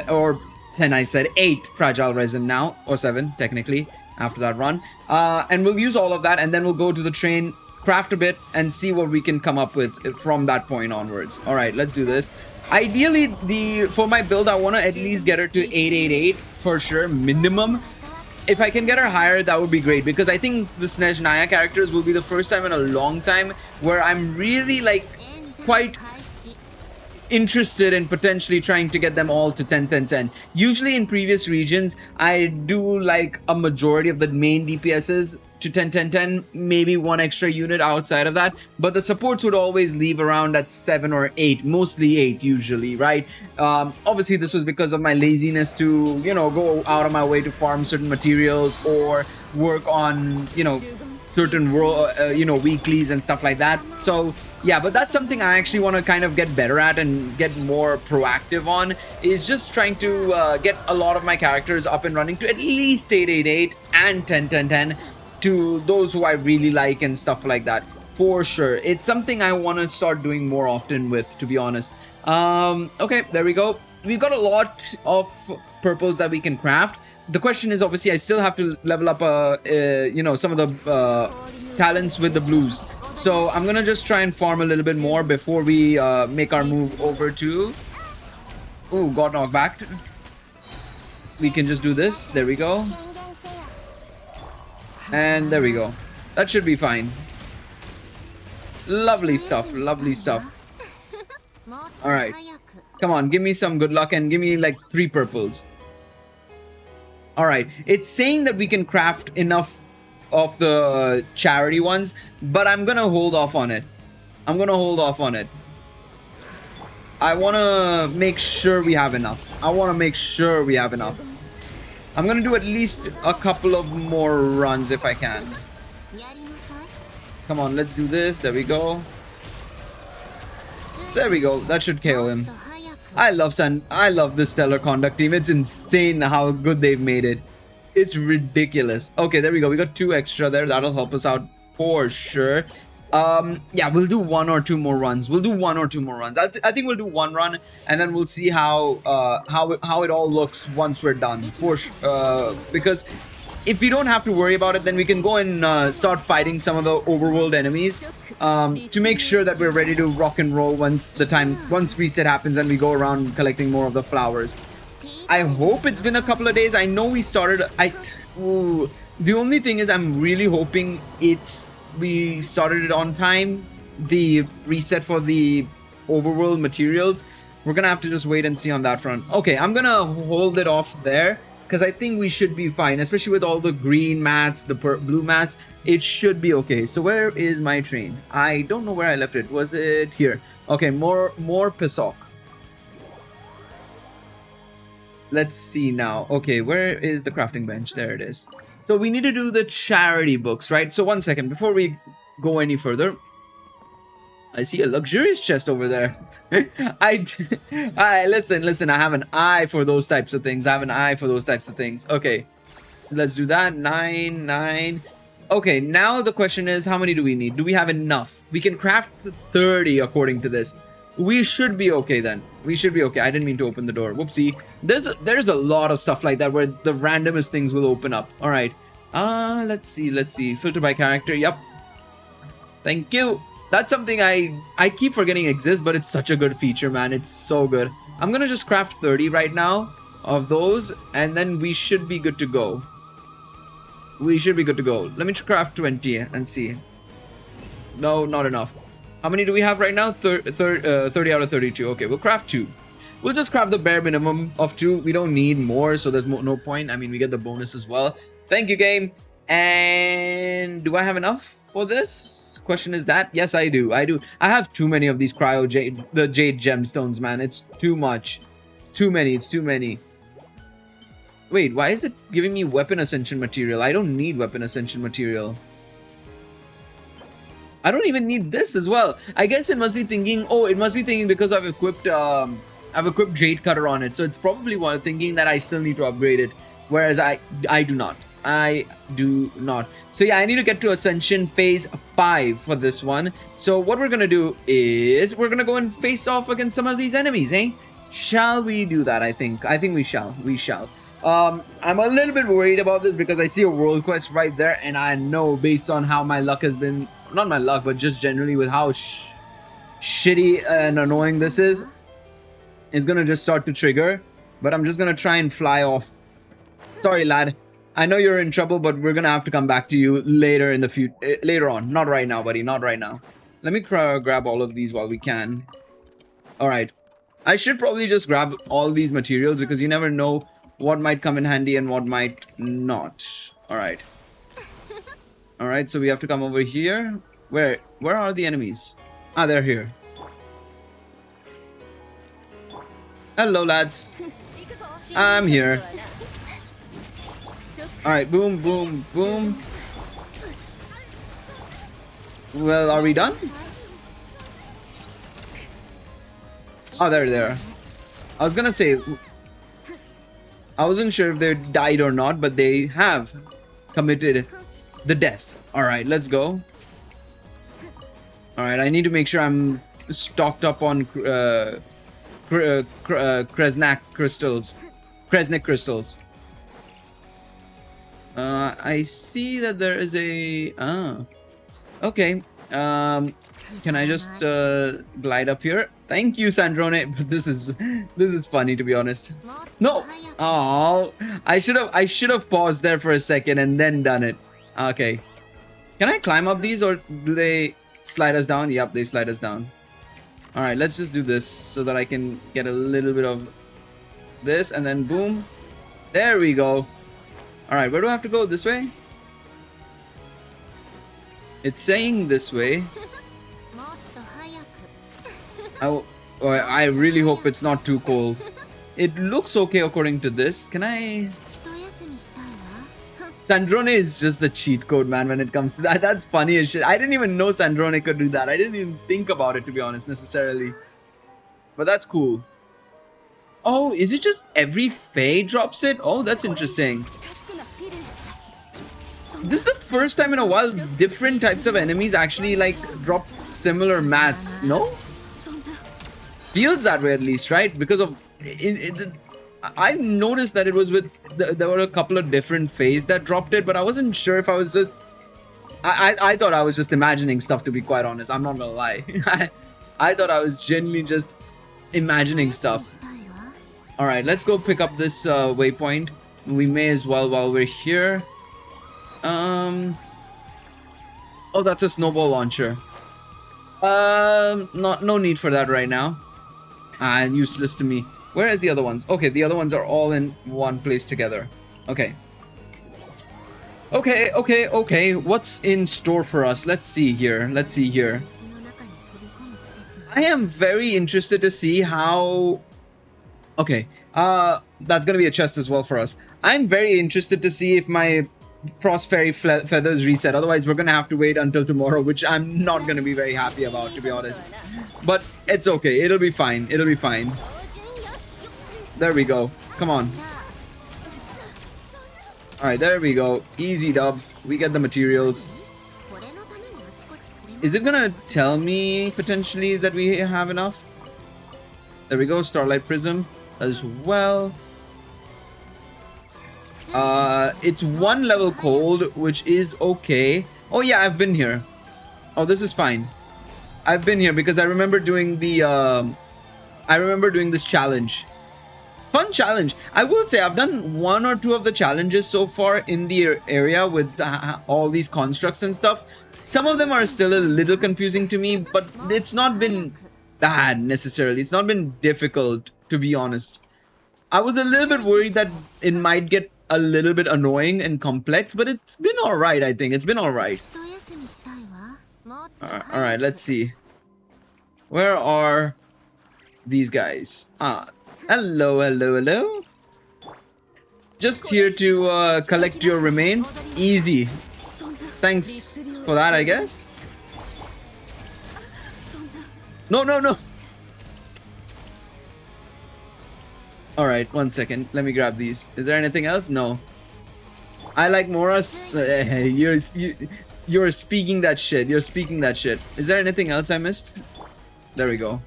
or 10, I said 8 fragile resin now, or 7 technically after that run, and we'll use all of that and then we'll go to the train, craft a bit and see what we can come up with from that point onwards. All right, let's do this. Ideally, for my build, I want to at least get her to 888 for sure, minimum. If I can get her higher, that would be great, because I think the Snezhnaya characters will be the first time in a long time where I'm really like quite interested in potentially trying to get them all to 10 10 10. Usually in previous regions I do like a majority of the main DPSs to 10 10 10, maybe one extra unit outside of that, but the supports would always leave around at 7 or 8, mostly 8 usually, right? Obviously this was because of my laziness to, you know, go out of my way to farm certain materials or work on, you know, certain weeklies and stuff like that. So yeah, but that's something I actually want to kind of get better at and get more proactive on, is just trying to get a lot of my characters up and running to at least 888 and 10 10 10 to those who I really like and stuff like that. For sure, it's something I want to start doing more often with, to be honest. Okay, there we go. We've got a lot of purples that we can craft. The question is, obviously I still have to level up you know, some of the talents with the blues, so I'm gonna just try and farm a little bit more before we make our move over to... Ooh, got knocked back. We can just do this. There we go. And there we go. That should be fine. Lovely stuff, lovely stuff. All right, come on, give me some good luck and give me like 3 purples. All right, it's saying that we can craft enough of the charity ones, but I'm gonna hold off on it. I want to make sure we have enough. I'm gonna do at least a couple of more runs if I can. Come on, let's do this. There we go. That should KO him. I love the Stellar Conduct team. It's insane how good they've made it. It's ridiculous. Okay, there we go. We got 2 extra there. That'll help us out for sure. Yeah, we'll do 1 or 2 more runs. I think we'll do 1 run and then we'll see how it all looks once we're done. Because if we don't have to worry about it, then we can go and start fighting some of the overworld enemies to make sure that we're ready to rock and roll once reset happens and we go around collecting more of the flowers. I hope it's been a couple of days. I know we started... the only thing is I'm really hoping we started it on time, the reset for the overworld materials. We're gonna have to just wait and see on that front. Okay, I'm gonna hold it off there because I think we should be fine, especially with all the green mats, the blue mats. It should be okay. So where is my train? I don't know where I left it. Was it here? Okay, more Pesok. Let's see now. Okay, where is the crafting bench? There it is. So we need to do the charity books, right? So one second before we go any further. I see a luxurious chest over there. I listen. I have an eye for those types of things. Okay, let's do that. 9. Okay, now the question is, how many do we need? Do we have enough? We can craft 30 according to this. We should be okay then. We should be okay. I didn't mean to open the door. Whoopsie. There's a lot of stuff like that where the randomest things will open up. All right. Let's see. Filter by character. Yep. Thank you. That's something I keep forgetting exists, but it's such a good feature, man. It's so good. I'm gonna just craft 30 right now of those, and then we should be good to go. Let me craft 20 and see. No, not enough. How many do we have right now? 30 out of 32. Okay, we'll craft 2. We'll just craft the bare minimum of 2. We don't need more, so there's no point. I mean, we get the bonus as well. Thank you, game. And do I have enough for this? Question is that? Yes, I do. I have too many of these jade gemstones, man. It's too much. It's too many. Wait, why is it giving me weapon ascension material? I don't need weapon ascension material. I don't even need this as well. I guess it must be thinking, because I've equipped Jade Cutter on it. So it's probably thinking that I still need to upgrade it. Whereas I do not. So yeah, I need to get to Ascension Phase 5 for this one. So what we're going to do is we're going to go and face off against some of these enemies, eh? Shall we do that? I think we shall. I'm a little bit worried about this because I see a world quest right there, and I know based on how my luck has been, not my luck, but just generally with how shitty and annoying this is, it's gonna just start to trigger. But I'm just gonna try and fly off. Sorry, lad. I know you're in trouble, but we're gonna have to come back to you later in the future. Later on, not right now, buddy. Not right now. Let me grab all of these while we can. All right. I should probably just grab all these materials because you never know what might come in handy and what might not. All right, so we have to come over here. Where are the enemies? Ah, they're here. Hello, lads. I'm here. All right, boom. Well, are we done? Oh, they're there. I was gonna say, I wasn't sure if they died or not, but they have committed the death. All right, let's go. All right, I need to make sure I'm stocked up on Kresnik crystals. I see that there is a... Okay. Can I just glide up here? Thank you, Sandrone. But this is funny, to be honest. No. Oh, I should have paused there for a second and then done it. Okay. Can I climb up these, or do they slide us down? Yep, they slide us down. All right, let's just do this so that I can get a little bit of this, and then boom. There we go. All right, where do I have to go? This way? It's saying this way. I really hope it's not too cold. It looks okay according to this. Can I... Sandrone is just a cheat code, man, when it comes to that. That's funny as shit. I didn't even know Sandrone could do that. I didn't even think about it, to be honest, necessarily. But that's cool. Oh, is it just every Fae drops it? Oh, that's interesting. This is the first time in a while different types of enemies actually like drop similar mats, no? Feels that way at least, right? Because of I noticed that it was with there were a couple of different Faes that dropped it, but I wasn't sure if I was just I thought I was just imagining stuff, to be quite honest. I'm not gonna lie. I thought I was genuinely just imagining stuff. Alright, let's go pick up this waypoint. We may as well while we're here. Oh, that's a snowball launcher. No need for that right now. Useless to me. Where is the other ones? Okay, the other ones are all in one place together. Okay. Okay. What's in store for us? Let's see here. I am very interested to see how... Okay. That's gonna be a chest as well for us. I'm very interested to see if my Frost Fairy feathers reset. Otherwise, we're gonna have to wait until tomorrow, which I'm not gonna be very happy about, to be honest. But it's okay. It'll be fine. It'll be fine. There we go. Come on. Alright, there we go. Easy dubs. We get the materials. Is it gonna tell me potentially that we have enough? There we go. Starlight Prism as well. It's 1 level cold, which is okay. Oh yeah, I've been here. Oh, this is fine. I've been here because I remember doing the I remember doing this challenge. Fun challenge. I will say I've done 1 or 2 of the challenges so far in the area with all these constructs and stuff. Some of them are still a little confusing to me, but it's not been bad necessarily. It's not been difficult, to be honest. I was a little bit worried that it might get a little bit annoying and complex, but it's been alright, I think. It's been alright. Alright, let's see. Where are these guys? Hello, hello, hello. Just here to collect your remains. Easy. Thanks for that, I guess. No, no, no. Alright, 1 second. Let me grab these. Is there anything else? No. I like Mora's. You're speaking that shit. You're speaking that shit. Is there anything else I missed? There we go.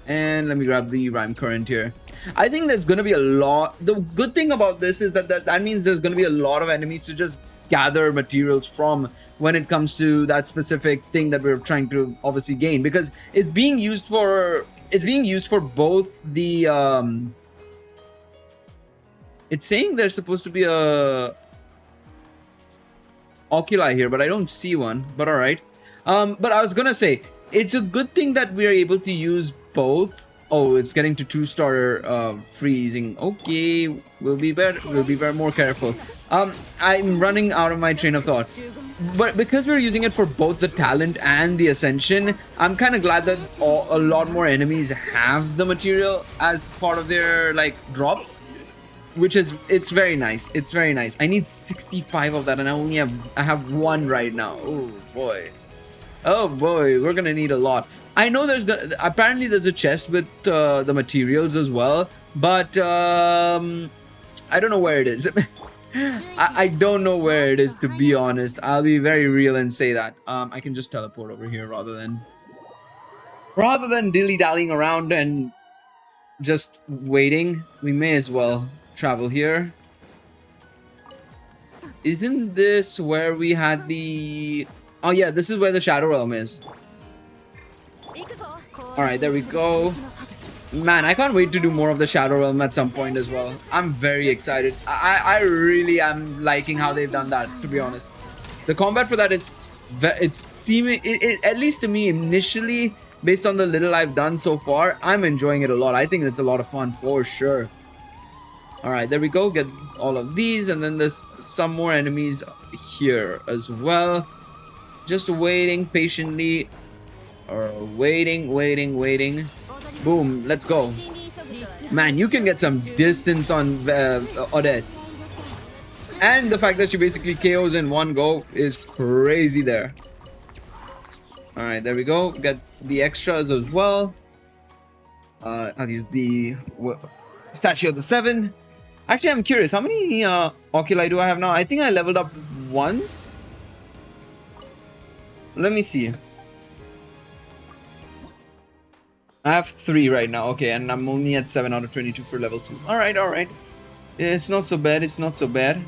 And let me grab the Rhyme Current here. I think there's going to be a lot. The good thing about this is that means there's going to be a lot of enemies to just gather materials from when it comes to that specific thing that we're trying to obviously gain, because it's being used for both the it's saying there's supposed to be a oculi here, but I don't see one. But all right. But I was gonna say it's a good thing that we are able to use both. Oh, it's getting to 2-star freezing. Okay, we'll be more careful. I'm running out of my train of thought. But because we're using it for both the talent and the ascension, I'm kind of glad that a lot more enemies have the material as part of their like drops, which is it's very nice. It's very nice. I need 65 of that, and I have 1 right now. Oh boy. Oh boy, we're gonna need a lot. I know apparently there's a chest with the materials as well, but I don't know where it is. I don't know where it is, to be honest. I'll be very real and say that. I can just teleport over here rather than dilly-dallying around and just waiting. We may as well travel here. Isn't this where we had the... Oh yeah, this is where the Shadow Realm is. Alright, there we go. Man, I can't wait to do more of the Shadow Realm at some point as well. I'm very excited. I really am liking how they've done that, to be honest. The combat for that is... It's seeming... at least to me, initially, based on the little I've done so far, I'm enjoying it a lot. I think it's a lot of fun, for sure. Alright, there we go. Get all of these, and then there's some more enemies here as well. Just waiting patiently. Waiting. Boom, let's go. Man, you can get some distance on Odette. And the fact that she basically KOs in 1 go is crazy there. Alright, there we go. Get the extras as well. I'll use the Statue of the 7. Actually, I'm curious. How many oculi do I have now? I think I leveled up once. Let me see. I have 3 right now. Okay, and I'm only at 7 out of 22 for level 2. Alright. It's not so bad. It's not so bad.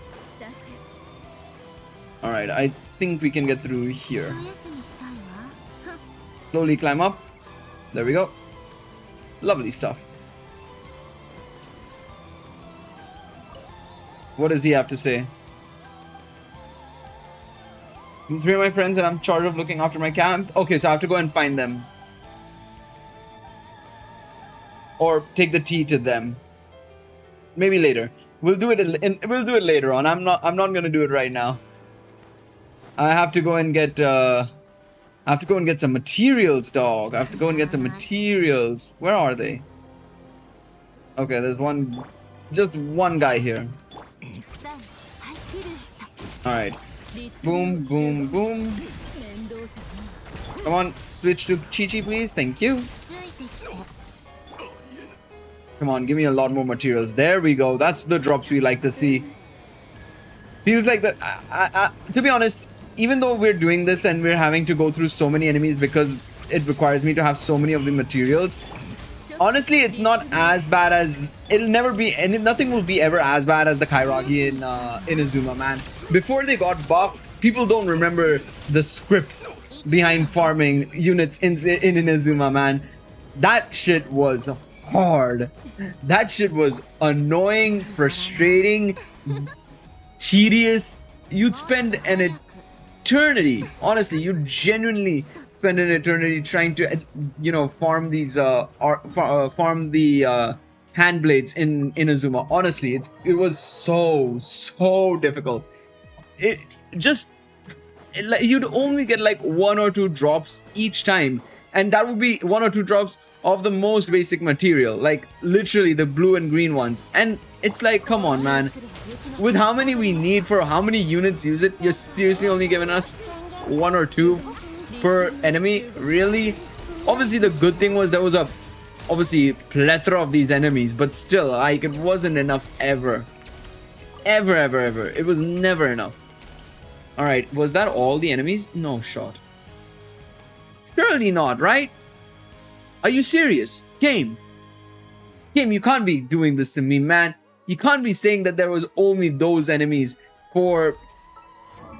Alright, I think we can get through here. Slowly climb up. There we go. Lovely stuff. What does he have to say? 3 of my friends and I'm charged of looking after my camp. Okay, so I have to go and find them. Or take the tea to them. Maybe later. We'll do it later on. I'm not gonna do it right now. I have to go and get some materials, dog. I have to go and get some materials. Where are they? Okay, there's just one guy here. Alright. Boom, boom, boom. Come on, switch to Chi-Chi, please. Thank you. Come on, give me a lot more materials. There we go. That's the drops we like to see. Feels like that. To be honest, even though we're doing this and we're having to go through so many enemies because it requires me to have so many of the materials, honestly, it's not as bad as it'll never be, and nothing will be ever as bad as the Kairagi in Azuma, man. Before they got buffed, people don't remember the scripts behind farming units in Inazuma, man. That shit was hard. That shit was annoying, frustrating, tedious. You'd spend an eternity. Honestly, you genuinely spend an eternity trying to, farm these farm the hand blades in Inazuma. Honestly, it was so difficult. You'd only get like 1 or 2 drops each time, and that would be 1 or 2 drops of the most basic material, like literally the blue and green ones. And it's like, come on, man, with how many we need for how many units use it, you're seriously only giving us 1 or 2 per enemy? Really? Obviously the good thing was there was a plethora of these enemies, but still, like, it wasn't enough ever. It was never enough. All right, was that all the enemies? No shot. Surely not, right? Are you serious? Game, you can't be doing this to me, man. You can't be saying that there was only those enemies for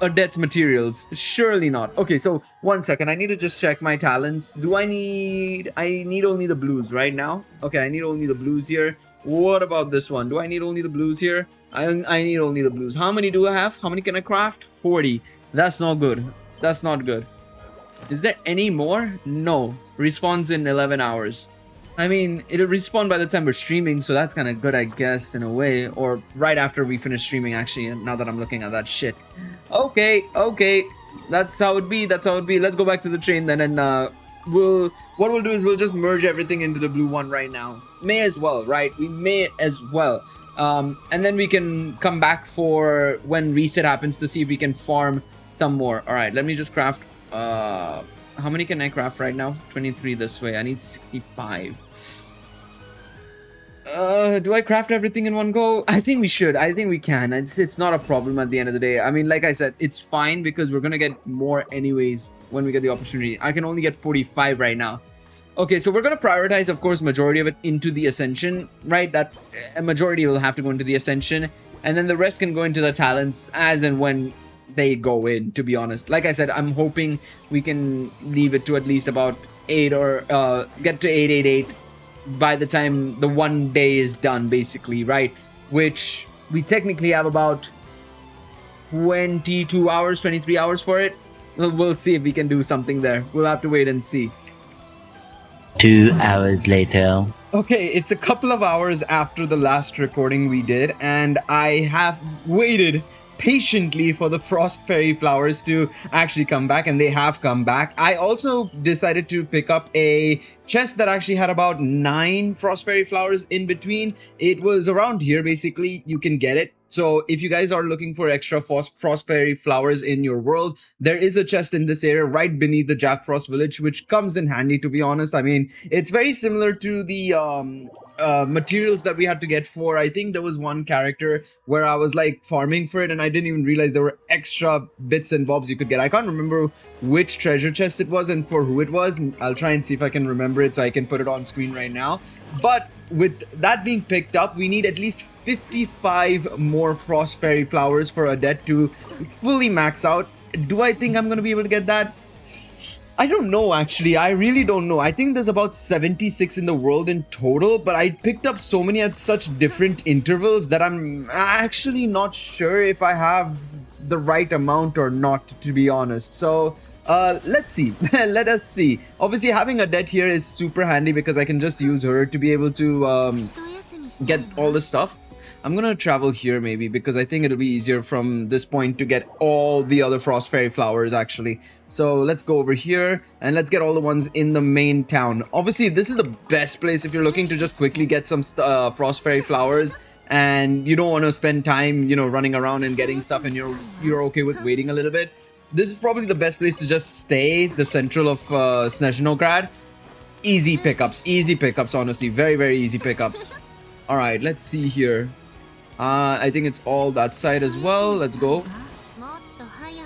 Odette's materials. Surely not. Okay, so 1 second. I need to just check my talents. I need only the blues right now. Okay, I need only the blues here. What about this one? Do I need only the blues here? I need only the blues. How many do I have? How many can I craft? 40. That's not good. That's not good. Is there any more? No. Respawns in 11 hours. I mean, it'll respawn by the time we're streaming, so that's kind of good, I guess, in a way. Or right after we finish streaming, actually, now that I'm looking at that shit. Okay. That's how it be. Let's go back to the train then, and what we'll do is we'll just merge everything into the blue one right now. May as well, right? We may as well. And then we can come back for when reset happens to see if we can farm some more. All right, let me just craft. How many can I craft right now? 23 this way. I need 65. Do I craft everything in one go? I think we should. I think we can. It's not a problem at the end of the day. I mean, like I said, it's fine because we're gonna get more anyways when we get the opportunity. I can only get 45 right now. Okay, so we're gonna prioritize, of course, majority of it into the Ascension, right? That a majority will have to go into the Ascension, and then the rest can go into the talents as and when they go in, to be honest. Like I said, I'm hoping we can leave it to at least about 8 or get to 888 by the time the 1 day is done, basically, right? Which we technically have about 22 hours, 23 hours for it. We'll see if we can do something there. We'll have to wait and see. 2 hours later. Okay, it's a couple of hours after the last recording we did, and I have waited patiently for the Frost Fairy flowers to actually come back, and they have come back. I also decided to pick up a chest that actually had about 9 Frost Fairy flowers in between. It was around here, basically. You can get it. So if you guys are looking for extra Frost Fairy flowers in your world, there is a chest in this area right beneath the Jack Frost village, which comes in handy, to be honest. I mean, it's very similar to the materials that we had to get for, I think there was one character where I was like farming for it and I didn't even realize there were extra bits and bobs you could get. I can't remember which treasure chest it was and for who it was. I'll try and see if I can remember it so I can put it on screen right now. But with that being picked up, we need at least 55 more Frost Fairy flowers for Odette to fully max out. Do I think I'm going to be able to get that? I don't know, actually. I really don't know. I think there's about 76 in the world in total, but I picked up so many at such different intervals that I'm actually not sure if I have the right amount or not, to be honest. So let's see. Let us see. Obviously, having Odette here is super handy because I can just use her to be able to get all the stuff. I'm gonna travel here maybe because I think it'll be easier from this point to get all the other Frost Fairy flowers actually. So let's go over here and let's get all the ones in the main town. Obviously, this is the best place if you're looking to just quickly get some Frost Fairy flowers and you don't want to spend time, running around and getting stuff, and you're okay with waiting a little bit, this is probably the best place to just stay, the central of Snezhnograd. Easy pickups, honestly. Very, very easy pickups. Alright, let's see here. I think it's all that side as well. Let's go.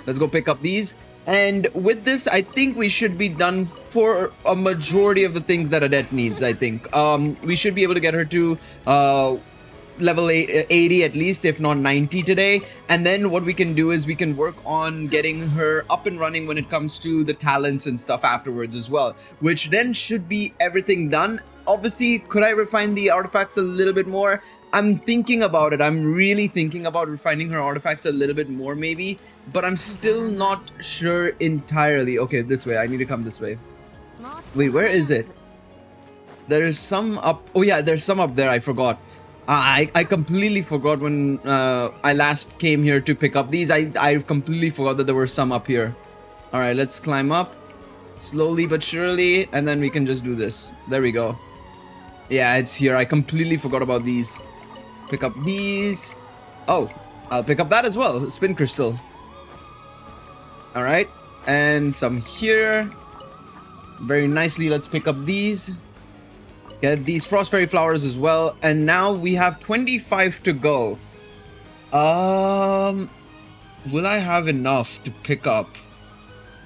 Let's go pick up these. And with this, I think we should be done for a majority of the things that Odette needs, I think. We should be able to get her to level 80 at least, if not 90 today. And then what we can do is we can work on getting her up and running when it comes to the talents and stuff afterwards as well, which then should be everything done. Obviously, could I refine the artifacts a little bit more? I'm thinking about it. I'm really thinking about refining her artifacts a little bit more maybe, but I'm still not sure entirely. Okay, this way. I need to come this way. Wait, where is it? There's some up. Oh yeah, there's some up there. I forgot. I completely forgot when I last came here to pick up these. I completely forgot that there were some up here. All right, let's climb up slowly but surely, and then we can just do this. There we go. Yeah, it's here. I completely forgot about these. Pick up these. Oh, I'll pick up that as well. Spin crystal. All right, and some here. Very nicely. Let's pick up these. Get these frost fairy flowers as well, and now we have 25 to go. Will I have enough to pick up?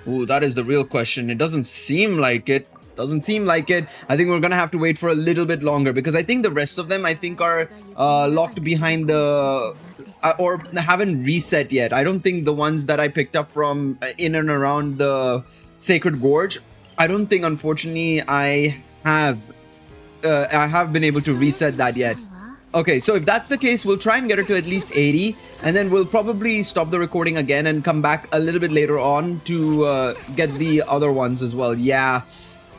Ooh, that is the real question. It doesn't seem like it. Doesn't seem like it. I think we're gonna have to wait for a little bit longer, because I think the rest of them, I think, are locked behind the or haven't reset yet. I don't think the ones that I picked up from in and around the Sacred Gorge, I don't think, unfortunately, I have been able to reset that yet. Okay, so if that's the case, we'll try and get her to at least 80, and then we'll probably stop the recording again and come back a little bit later on to get the other ones as well. Yeah,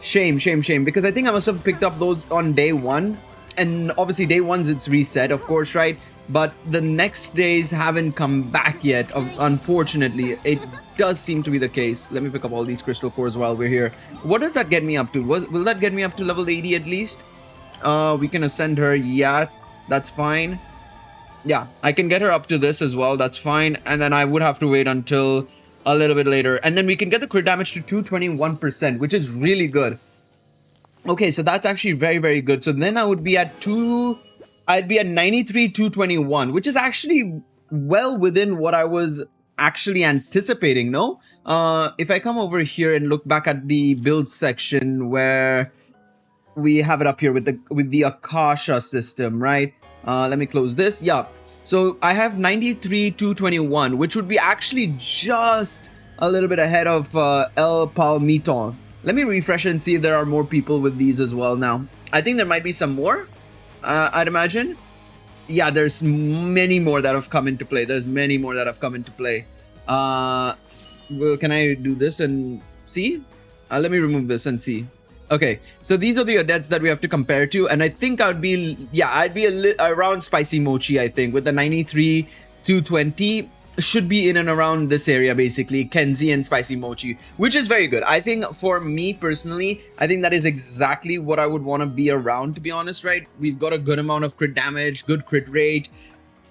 shame, because I think I must have picked up those on day one, and obviously day one's it's reset, of course, right? But the next days haven't come back yet, unfortunately. It does seem to be the case. Let me pick up all these crystal cores while we're here. What does that get me up to? Will that get me up to level 80 at least? We can ascend her. Yeah, that's fine. Yeah, I can get her up to this as well. That's fine. And then I would have to wait until a little bit later. And then we can get the crit damage to 221%, which is really good. Okay, so that's actually very, very good. So then I would be at I'd be at 93, 221, which is actually well within what I was actually anticipating, no? If I come over here and look back at the build section where we have it up here with the Akasha system, right? Let me close this. Yeah. So I have 93, 221, which would be actually just a little bit ahead of El Palmiton. Let me refresh and see if there are more people with these as well now. I think there might be some more. I'd imagine. Yeah, there's many more that have come into play. Well, can I do this and see? Let me remove this and see. Okay, so these are the Odettes that we have to compare to, and I think I'd be around Spicy Mochi, I think, with the 93, 220. Should be in and around this area, basically, Kenzie and Spicy Mochi, which is very good. I think for me personally, I think that is exactly what I would want to be around, to be honest, right? We've got a good amount of crit damage, good crit rate.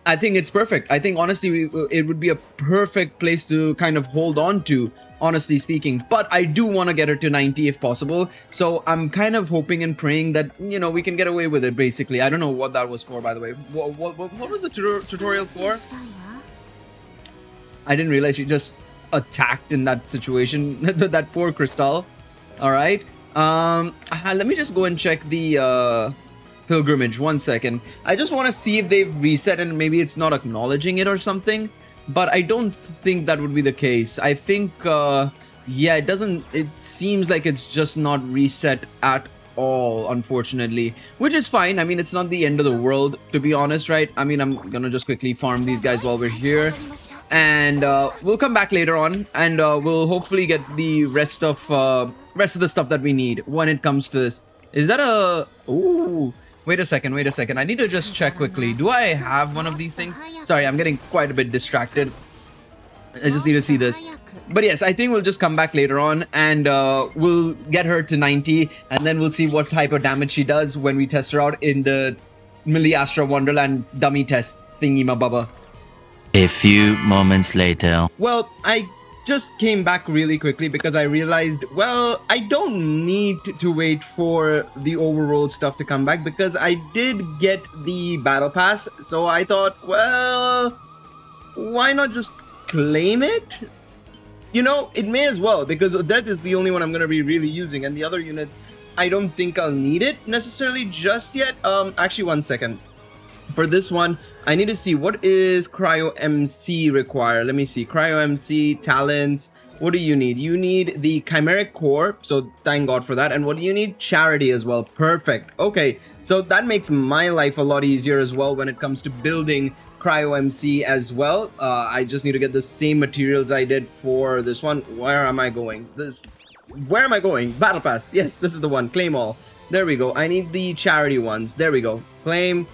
I think it's perfect. I think honestly, it would be a perfect place to kind of hold on to, honestly speaking. But I do want to get her to 90 if possible. So I'm kind of hoping and praying that, you know, we can get away with it, basically. I don't know what that was for, by the way. What was the tutorial for? I didn't realize she just attacked in that situation. That poor Crystal. All right. Let me just go and check the pilgrimage. 1 second. I just want to see if they've reset and maybe it's not acknowledging it or something. But I don't think that would be the case. I think, yeah, it seems like it's just not reset at all, unfortunately, which is fine. I mean, it's not the end of the world, to be honest, right? I mean, I'm gonna just quickly farm these guys while we're here, and we'll come back later on, and we'll hopefully get the rest of the stuff that we need when it comes to this. Is that a... Ooh, wait a second. I need to just check quickly. Do I have one of these things? Sorry, I'm getting quite a bit distracted. I just need to see this. But yes, I think we'll just come back later on, and we'll get her to 90, and then we'll see what type of damage she does when we test her out in the Astra Wonderland dummy test thingy ma baba. A few moments later. Well, I just came back really quickly because I realized, well, I don't need to wait for the overworld stuff to come back because I did get the battle pass. So I thought, well, why not just claim it? You know, it may as well, because Odette is the only one I'm going to be really using, and the other units, I don't think I'll need it necessarily just yet. Actually, one second. For this one, I need to see what is Cryo MC require. Let me see. Cryo MC, talents. What do you need? You need the Chimeric Core, so thank God for that. And what do you need? Charity as well. Perfect. Okay, so that makes my life a lot easier as well when it comes to building Cryo MC as well. I just need to get the same materials I did for this one. Where am I going? Where am I going? Battle Pass. Yes, this is the one. Claim all. There we go. I need the charity ones. There we go. Claim.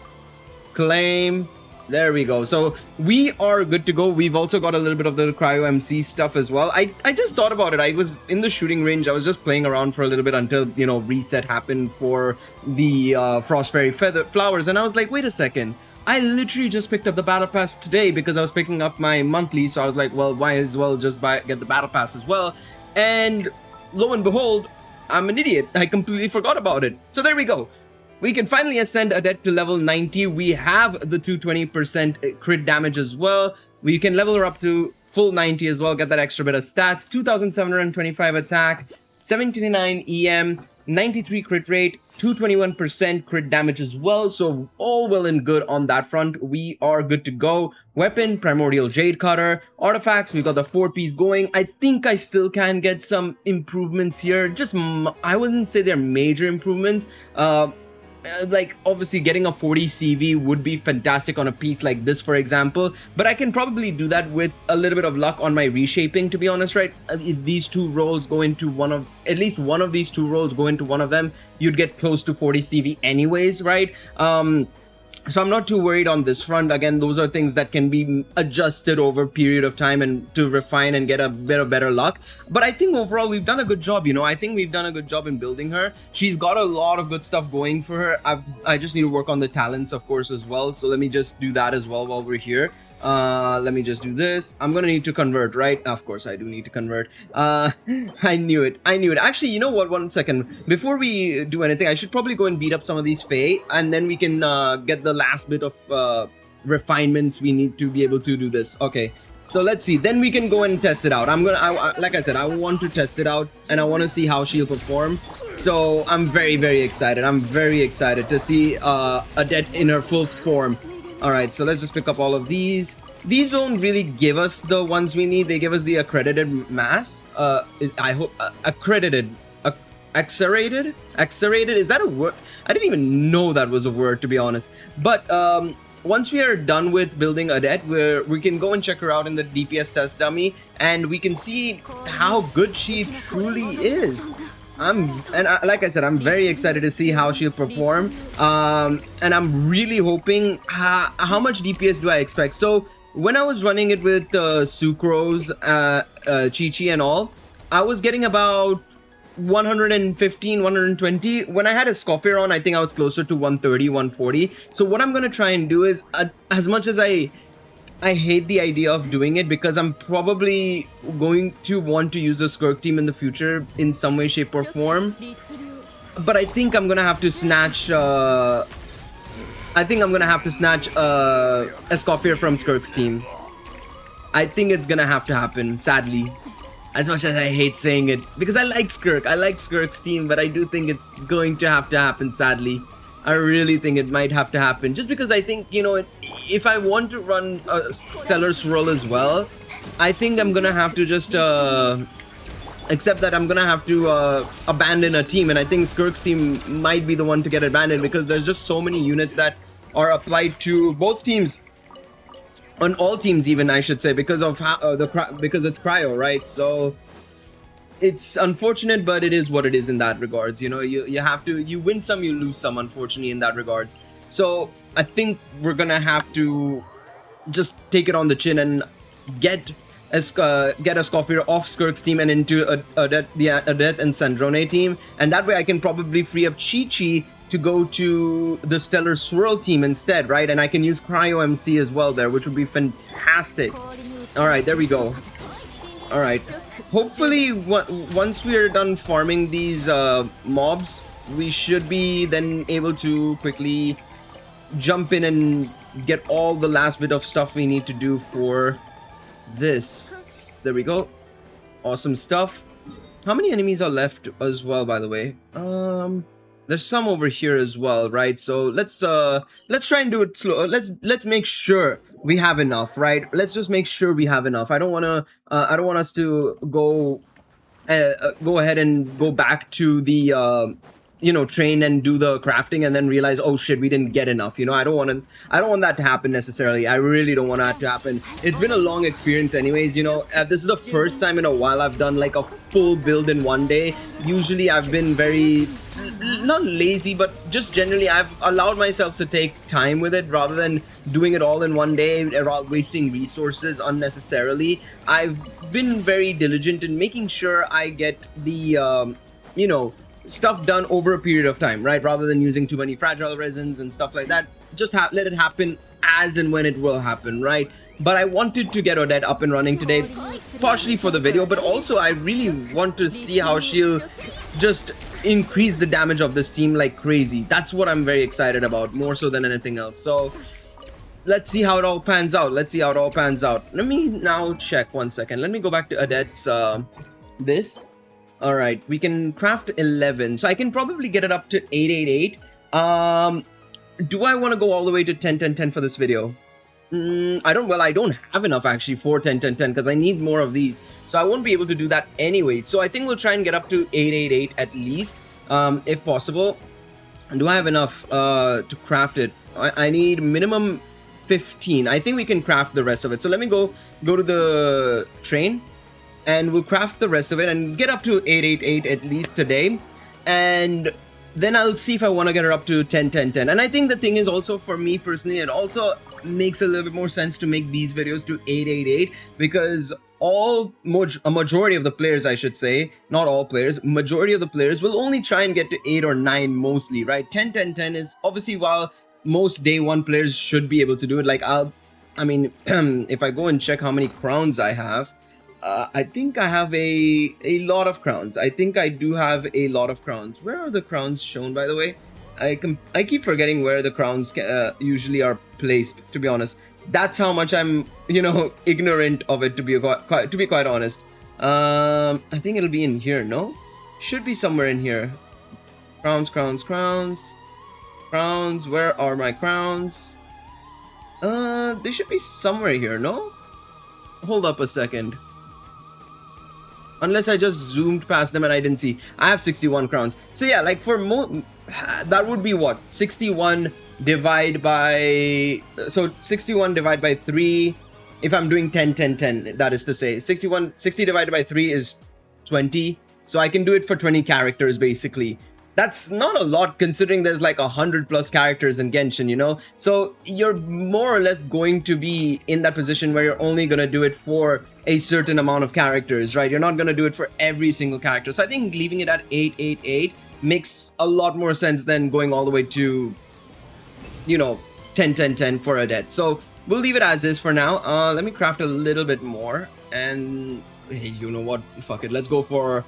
There we go. So we are good to go. We've also got a little bit of the Cryo MC stuff as well. I just thought about it. I was in the shooting range. I was just playing around for a little bit until, you know, reset happened for the Frost Fairy Flowers. And I was like, wait a second. I literally just picked up the battle pass today because I was picking up my monthly. So I was like, well, why as well just get the battle pass as well. And lo and behold, I'm an idiot. I completely forgot about it. So there we go. We can finally ascend Odette to level 90. We have the 220% crit damage as well. We can level her up to full 90 as well, get that extra bit of stats. 2,725 attack, 79 EM, 93 crit rate, 221% crit damage as well. So all well and good on that front. We are good to go. Weapon, Primordial Jade Cutter. Artifacts, we got the 4-piece going. I think I still can get some improvements here. Just, I wouldn't say they're major improvements. Like obviously getting a 40 CV would be fantastic on a piece like this, for example, but I can probably do that with a little bit of luck on my reshaping, to be honest, right? If these two rolls go into at least one of these two rolls go into one of them, you'd get close to 40 CV anyways, right? So I'm not too worried on this front. Again, those are things that can be adjusted over a period of time and to refine and get a bit of better luck. But I think overall we've done a good job, you know. I think we've done a good job in building her. She's got a lot of good stuff going for her. I just need to work on the talents, of course, as well. So let me just do that as well while we're here. Let me just do this. I'm gonna need to convert, right? Of course I do need to convert. I knew it. Actually, you know what, one second before we do anything, I should probably go and beat up some of these Fae, and then we can get the last bit of refinements we need to be able to do this. Okay, so let's see, then we can go and test it out. Like I said, I want to test it out and I want to see how she'll perform. So I'm very excited. I'm very excited to see Odette in her full form. Alright, so let's just pick up all of these. These don't really give us the ones we need. They give us the accredited mass. I hope accredited. Accelerated? Is that a word? I didn't even know that was a word, to be honest. But once we are done with building Odette, we can go and check her out in the DPS test dummy, and we can see how good she truly is. Like I said, I'm very excited to see how she'll perform, and I'm really hoping how much DPS do I expect. So when I was running it with Sucrose, Chi-Chi and all, I was getting about 115, 120. When I had a Scoffier on, I think I was closer to 130, 140. So what I'm gonna try and do is, as much as I hate the idea of doing it, because I'm probably going to want to use a Skirk team in the future in some way, shape or form. But I think I'm gonna have to snatch a Scoffier from Skirk's team. I think it's gonna have to happen, sadly. As much as I hate saying it, because I like Skirk. I like Skirk's team, but I do think it's going to have to happen, sadly. I really think it might have to happen, just because I think, you know, if I want to run a Stellar Swirl as well, I think I'm gonna have to just accept that I'm gonna have to abandon a team, and I think Skirk's team might be the one to get abandoned, because there's just so many units that are applied to both teams, on all teams even, I should say, because of how, because it's Cryo, right? So it's unfortunate, but it is what it is in that regards. You know, you have to, you win some, you lose some, unfortunately, in that regards. So I think we're gonna have to just take it on the chin and get a Scoffier off Skirk's team and into the Odette and Sandrone team, and that way I can probably free up Chi-Chi to go to the Stellar Swirl team instead, right? And I can use Cryo MC as well there, which would be fantastic. All right, there we go. All right. Hopefully, once we are done farming these mobs, we should be then able to quickly jump in and get all the last bit of stuff we need to do for this. There we go. Awesome stuff. How many enemies are left as well, by the way? There's some over here as well, right? So let's try and do it slow. Let's make sure we have enough, right? Let's just make sure we have enough. I don't want us to go ahead and go back to the train and do the crafting and then realize, oh shit, we didn't get enough. I don't want that to happen necessarily. I really don't want that to happen. It's been a long experience anyways. This is the first time in a while I've done like a full build in one day. Usually I've been very, not lazy, but just generally I've allowed myself to take time with it rather than doing it all in one day, wasting resources unnecessarily. I've been very diligent in making sure I get the stuff done over a period of time, right? Rather than using too many fragile resins and stuff like that. Just let it happen as and when it will happen, right? But I wanted to get Odette up and running today, partially for the video, but also I really want to see how she'll just increase the damage of this team like crazy. That's what I'm very excited about, more so than anything else. So let's see how it all pans out. Let me now check 1 second. Let me go back to Odette's this. All right, we can craft 11, so I can probably get it up to 888. Do I want to go all the way to 10 10 10 for this video? I don't have enough actually for 10 10 10 because I need more of these, so I won't be able to do that anyway. So I think we'll try and get up to 888 at least, if possible. Do I have enough to craft it? I need minimum 15. I think we can craft the rest of it. So let me go to the train, and we'll craft the rest of it and get up to 888 at least today. And then I'll see if I want to get her up to 10 10 10. And I think the thing is also, for me personally, it also makes a little bit more sense to make these videos to 888 because a majority of the players, I should say, not all players, majority of the players will only try and get to 8 or 9 mostly, right? 10 10 10 is obviously, while most day one players should be able to do it, like if I go and check how many crowns I have, I think I have a lot of crowns. I think I do have a lot of crowns. Where are the crowns shown, by the way? I keep forgetting where the crowns usually are placed, to be honest. That's how much I'm, ignorant of it, to be quite honest. I think it'll be in here, no? Should be somewhere in here. Crowns. Where are my crowns? They should be somewhere here, no? Hold up a second. Unless I just zoomed past them and I didn't see. I have 61 crowns. So yeah, like for that would be what? 61 divided by 3. If I'm doing 10 10 10, that is to say 60 divided by 3 is 20. So I can do it for 20 characters basically. That's not a lot considering there's like 100+ characters in Genshin, So you're more or less going to be in that position where you're only going to do it for a certain amount of characters, right? You're not going to do it for every single character. So I think leaving it at 888 makes a lot more sense than going all the way to, 10 10 10 for Odette. So we'll leave it as is for now. Let me craft a little bit more. And hey, you know what? Fuck it. Let's go for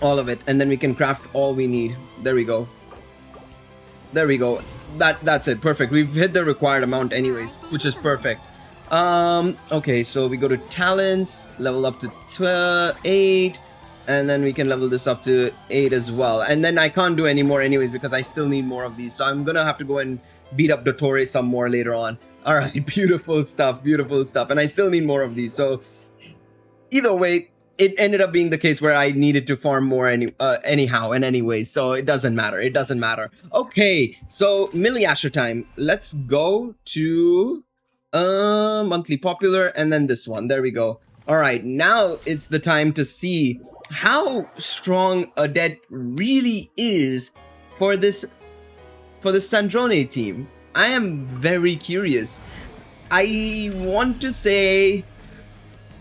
all of it, and then we can craft all we need. There we go. That's it. Perfect. We've hit the required amount anyways, which is perfect. Okay, so we go to talents, level up to 8, and then we can level this up to 8 as well. And then I can't do any more anyways because I still need more of these, so I'm gonna have to go and beat up Dottore some more later on. All right, beautiful stuff. And I still need more of these, so either way, it ended up being the case where I needed to farm more anyhow and anyways, so it doesn't matter. Okay, so Millie Asher time. Let's go to monthly popular and then this one. There we go. All right, now it's the time to see how strong Odette really is for this Sandrone team. I am very curious. I want to say,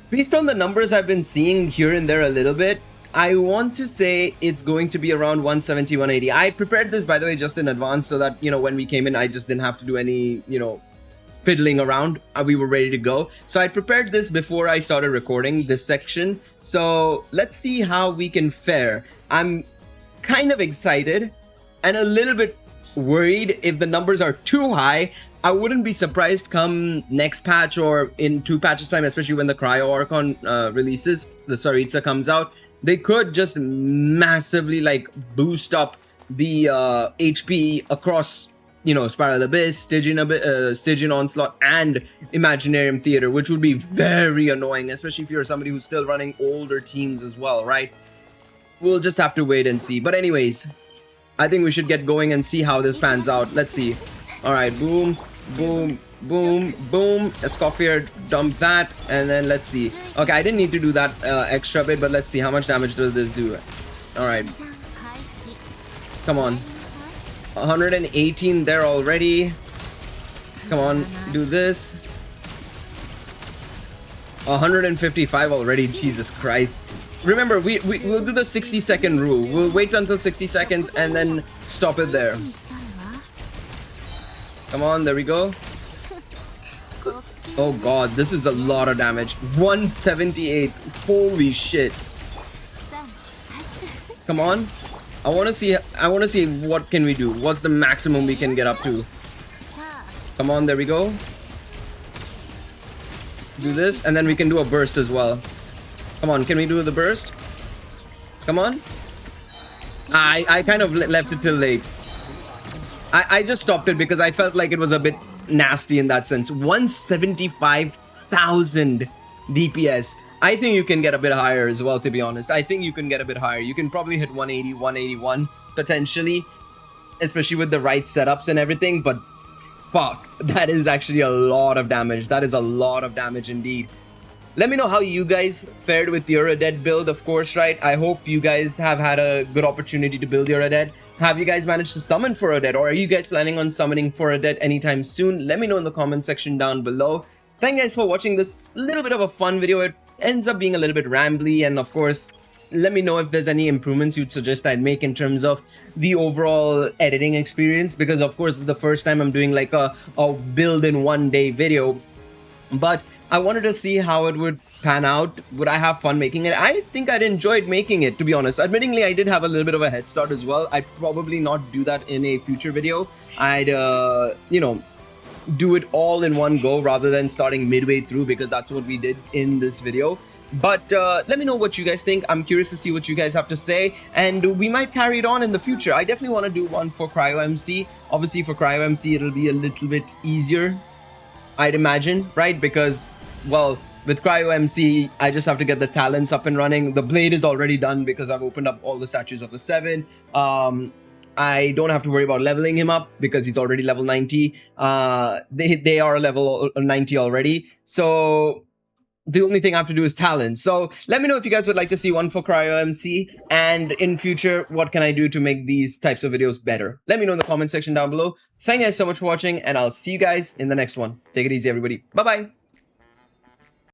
based on the numbers I've been seeing here and there a little bit, I want to say it's going to be around 170, 180. I prepared this, by the way, just in advance so that, when we came in, I just didn't have to do any, fiddling around. We were ready to go. So I prepared this before I started recording this section. So let's see how we can fare. I'm kind of excited and a little bit worried if the numbers are too high. I wouldn't be surprised come next patch or in 2 patches time, especially when the Cryo Archon releases, the Saritsa comes out. They could just massively like boost up the HP across, Spiral Abyss, Stygian Onslaught, and Imaginarium Theater, which would be very annoying, especially if you're somebody who's still running older teams as well, right? We'll just have to wait and see. But anyways, I think we should get going and see how this pans out. Let's see. All right, boom, boom, boom, boom. Escoffier, dump that, and then let's see. Okay, I didn't need to do that extra bit, but let's see how much damage does this do. All right, come on. 118 there already. Come on, do this. 155 already. Jesus Christ. Remember, we'll do the 60-second rule. We'll wait until 60 seconds and then stop it there. Come on, there we go. Oh god, this is a lot of damage. 178. Holy shit. Come on. I want to see what can we do. What's the maximum we can get up to? Come on, there we go. Do this and then we can do a burst as well. Come on, can we do the burst? Come on. I kind of left it till late. I just stopped it because I felt like it was a bit nasty in that sense. 175,000 DPS. I think you can get a bit higher as well, to be honest. I think you can get a bit higher. You can probably hit 180, 181 potentially, especially with the right setups and everything. But fuck, that is actually a lot of damage. That is a lot of damage indeed. Let me know how you guys fared with your Odette build, of course, right? I hope you guys have had a good opportunity to build your Odette. Have you guys managed to summon for Odette, or are you guys planning on summoning for Odette anytime soon? Let me know in the comment section down below. Thank you guys for watching this little bit of a fun video. It ends up being a little bit rambly, and of course, let me know if there's any improvements you'd suggest I'd make in terms of the overall editing experience, because of course, the first time I'm doing like a build in 1 day video, but I wanted to see how it would pan out. Would I have fun making it? I think I'd enjoyed making it, to be honest. Admittingly, I did have a little bit of a head start as well. I'd probably not do that in a future video. I'd, do it all in one go rather than starting midway through, because that's what we did in this video. But let me know what you guys think. I'm curious to see what you guys have to say, and we might carry it on in the future. I definitely want to do one for Cryo MC. Obviously, for Cryo MC, it'll be a little bit easier, I'd imagine, right? Because, well, with Cryo MC, I just have to get the talents up and running. The blade is already done because I've opened up all the statues of the 7. I don't have to worry about leveling him up because he's already level 90. They are level 90 already. So the only thing I have to do is talent. So let me know if you guys would like to see one for Cryo MC, and in future, what can I do to make these types of videos better? Let me know in the comment section down below. Thank you guys so much for watching, and I'll see you guys in the next one. Take it easy, everybody. Bye-bye.